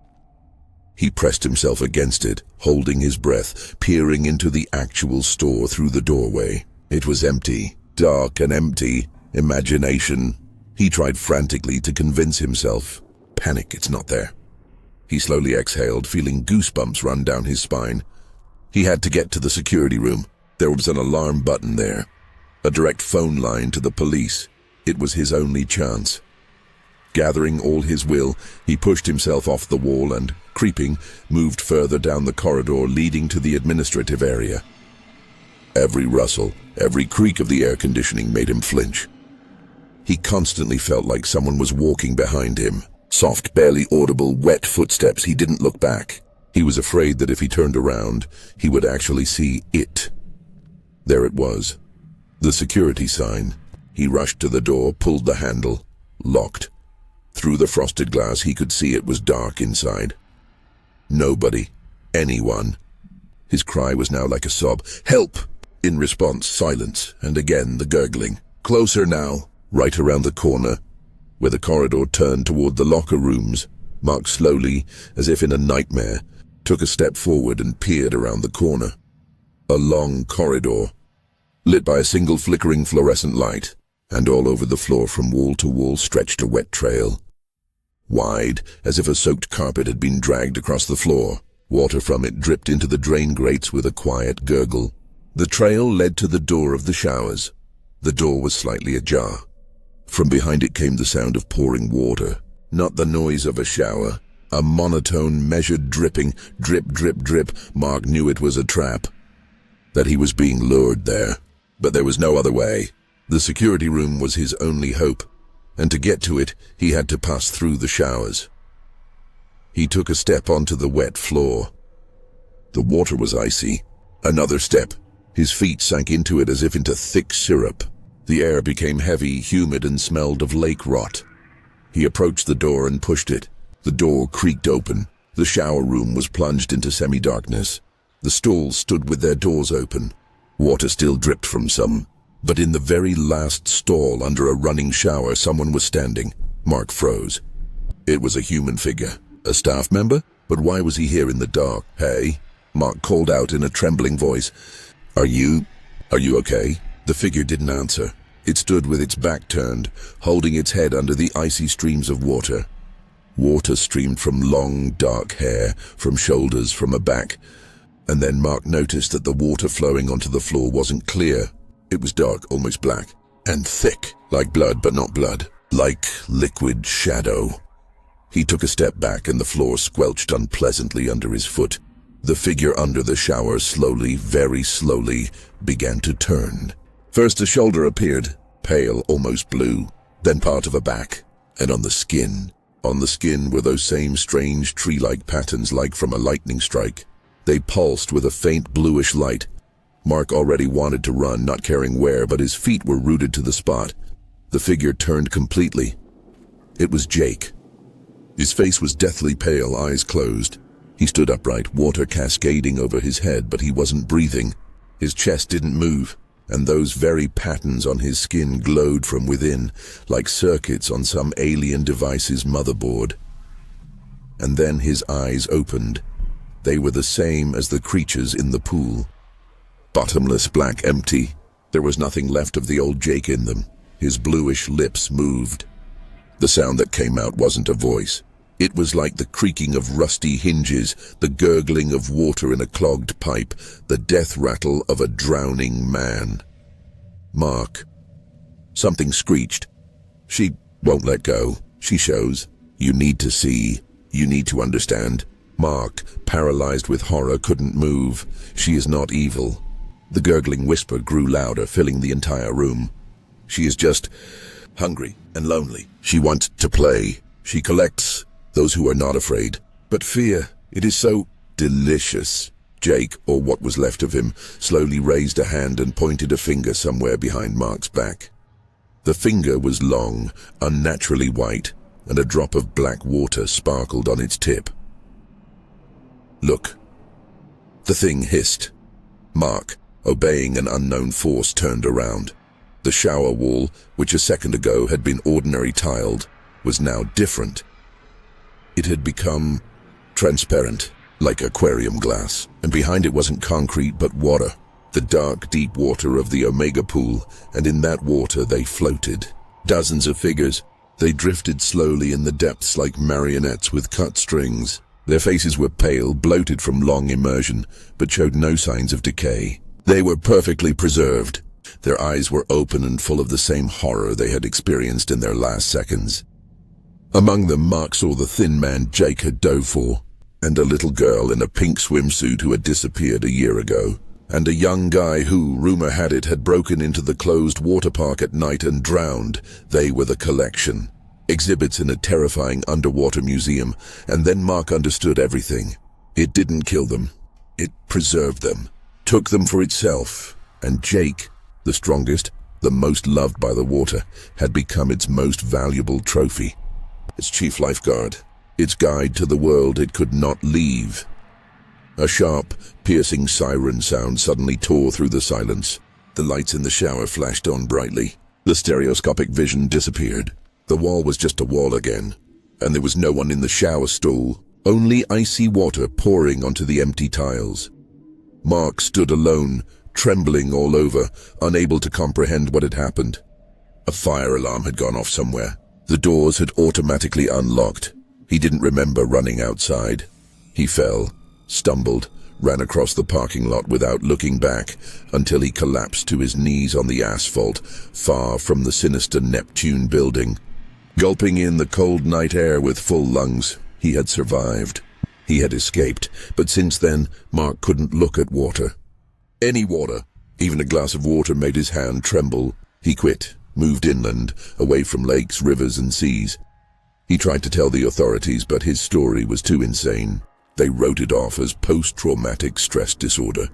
He pressed himself against it, holding his breath, peering into the actual store through the doorway. It was empty, dark and empty. Imagination. He tried frantically to convince himself. Panic, it's not there. He slowly exhaled, feeling goosebumps run down his spine. He had to get to the security room. There was an alarm button there. A direct phone line to the police. It was his only chance. Gathering all his will, he pushed himself off the wall and, creeping, moved further down the corridor leading to the administrative area. Every rustle, every creak of the air conditioning made him flinch. He constantly felt like someone was walking behind him. Soft, barely audible, wet footsteps. He didn't look back. He was afraid that if he turned around, he would actually see it. There it was. The security sign. He rushed to the door, pulled the handle. Locked. Through the frosted glass, he could see it was dark inside. Nobody. Anyone. His cry was now like a sob. "Help!" In response, silence, and again the gurgling. Closer now. Right around the corner, where the corridor turned toward the locker rooms, Mark slowly, as if in a nightmare, took a step forward and peered around the corner. A long corridor, lit by a single flickering fluorescent light, and all over the floor from wall to wall stretched a wet trail. Wide, as if a soaked carpet had been dragged across the floor. Water from it dripped into the drain grates with a quiet gurgle. The trail led to the door of the showers. The door was slightly ajar. From behind it came the sound of pouring water, not the noise of a shower. A monotone, measured dripping, drip, drip, drip. Mark knew it was a trap, that he was being lured there. But there was no other way. The security room was his only hope, and to get to it, he had to pass through the showers. He took a step onto the wet floor. The water was icy. Another step. His feet sank into it as if into thick syrup. The air became heavy, humid, and smelled of lake rot. He approached the door and pushed it. The door creaked open. The shower room was plunged into semi-darkness. The stalls stood with their doors open. Water still dripped from some. But in the very last stall under a running shower, someone was standing. Mark froze. It was a human figure. A staff member? But why was he here in the dark? "Hey," Mark called out in a trembling voice. Are you okay?" The figure didn't answer. It stood with its back turned, holding its head under the icy streams of water. Water streamed from long, dark hair, from shoulders, from a back. And then Mark noticed that the water flowing onto the floor wasn't clear. It was dark, almost black, and thick, like blood but not blood, like liquid shadow. He took a step back and the floor squelched unpleasantly under his foot. The figure under the shower slowly, very slowly, began to turn. First a shoulder appeared, pale, almost blue, then part of a back, and on the skin. On the skin were those same strange tree-like patterns like from a lightning strike. They pulsed with a faint bluish light. Mark already wanted to run, not caring where, but his feet were rooted to the spot. The figure turned completely. It was Jake. His face was deathly pale, eyes closed. He stood upright, water cascading over his head, but he wasn't breathing. His chest didn't move, and those very patterns on his skin glowed from within, like circuits on some alien device's motherboard. And then his eyes opened. They were the same as the creatures in the pool. Bottomless, black, empty. There was nothing left of the old Jake in them. His bluish lips moved. The sound that came out wasn't a voice. It was like the creaking of rusty hinges, the gurgling of water in a clogged pipe, the death rattle of a drowning man. "Mark." Something screeched. "She won't let go. She shows. You need to see. You need to understand." Mark, paralyzed with horror, couldn't move. "She is not evil." The gurgling whisper grew louder, filling the entire room. "She is just hungry and lonely. She wants to play. She collects those who are not afraid. But fear, it is so delicious." Jake, or what was left of him, slowly raised a hand and pointed a finger somewhere behind Mark's back. The finger was long, unnaturally white, and a drop of black water sparkled on its tip. "Look." The thing hissed. Mark, obeying an unknown force, turned around. The shower wall, which a second ago had been ordinary tiled, was now different. It had become transparent, like aquarium glass, and behind it wasn't concrete but water, the dark, deep water of the Omega Pool, and in that water they floated. Dozens of figures. They drifted slowly in the depths like marionettes with cut strings. Their faces were pale, bloated from long immersion, but showed no signs of decay. They were perfectly preserved. Their eyes were open and full of the same horror they had experienced in their last seconds. Among them, Mark saw the thin man Jake had dove for, and a little girl in a pink swimsuit who had disappeared a year ago, and a young guy who, rumor had it, had broken into the closed water park at night and drowned. They were the collection. Exhibits in a terrifying underwater museum, and then Mark understood everything. It didn't kill them. It preserved them, took them for itself, and Jake The strongest, the most loved by the water, had become its most valuable trophy. Its chief lifeguard, its guide to the world it could not leave. A sharp, piercing siren sound suddenly tore through the silence. The lights in the shower flashed on brightly. The stereoscopic vision disappeared. The wall was just a wall again, and there was no one in the shower stall, only icy water pouring onto the empty tiles. Mark stood alone, trembling all over, unable to comprehend what had happened. A fire alarm had gone off somewhere. The doors had automatically unlocked. He didn't remember running outside. He fell, stumbled, ran across the parking lot without looking back until he collapsed to his knees on the asphalt, far from the sinister Neptune building. Gulping in the cold night air with full lungs, he had survived. He had escaped, but since then, Mark couldn't look at water. Any water, even a glass of water, made his hand tremble. He quit, moved inland, away from lakes, rivers, and seas. He tried to tell the authorities, but his story was too insane. They wrote it off as post-traumatic stress disorder.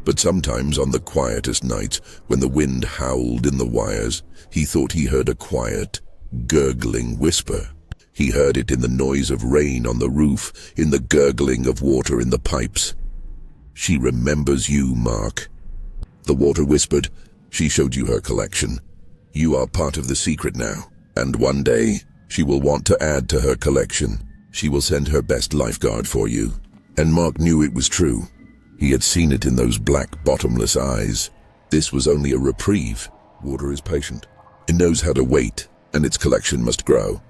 But sometimes on the quietest nights, when the wind howled in the wires, he thought he heard a quiet, gurgling whisper. He heard it in the noise of rain on the roof, in the gurgling of water in the pipes. "She remembers you, Mark." The water whispered. "She showed you her collection. You are part of the secret now, and one day she will want to add to her collection. She will send her best lifeguard for you." And Mark knew it was true. He had seen it in those black, bottomless eyes. This was only a reprieve. Water is patient. It knows how to wait, and its collection must grow.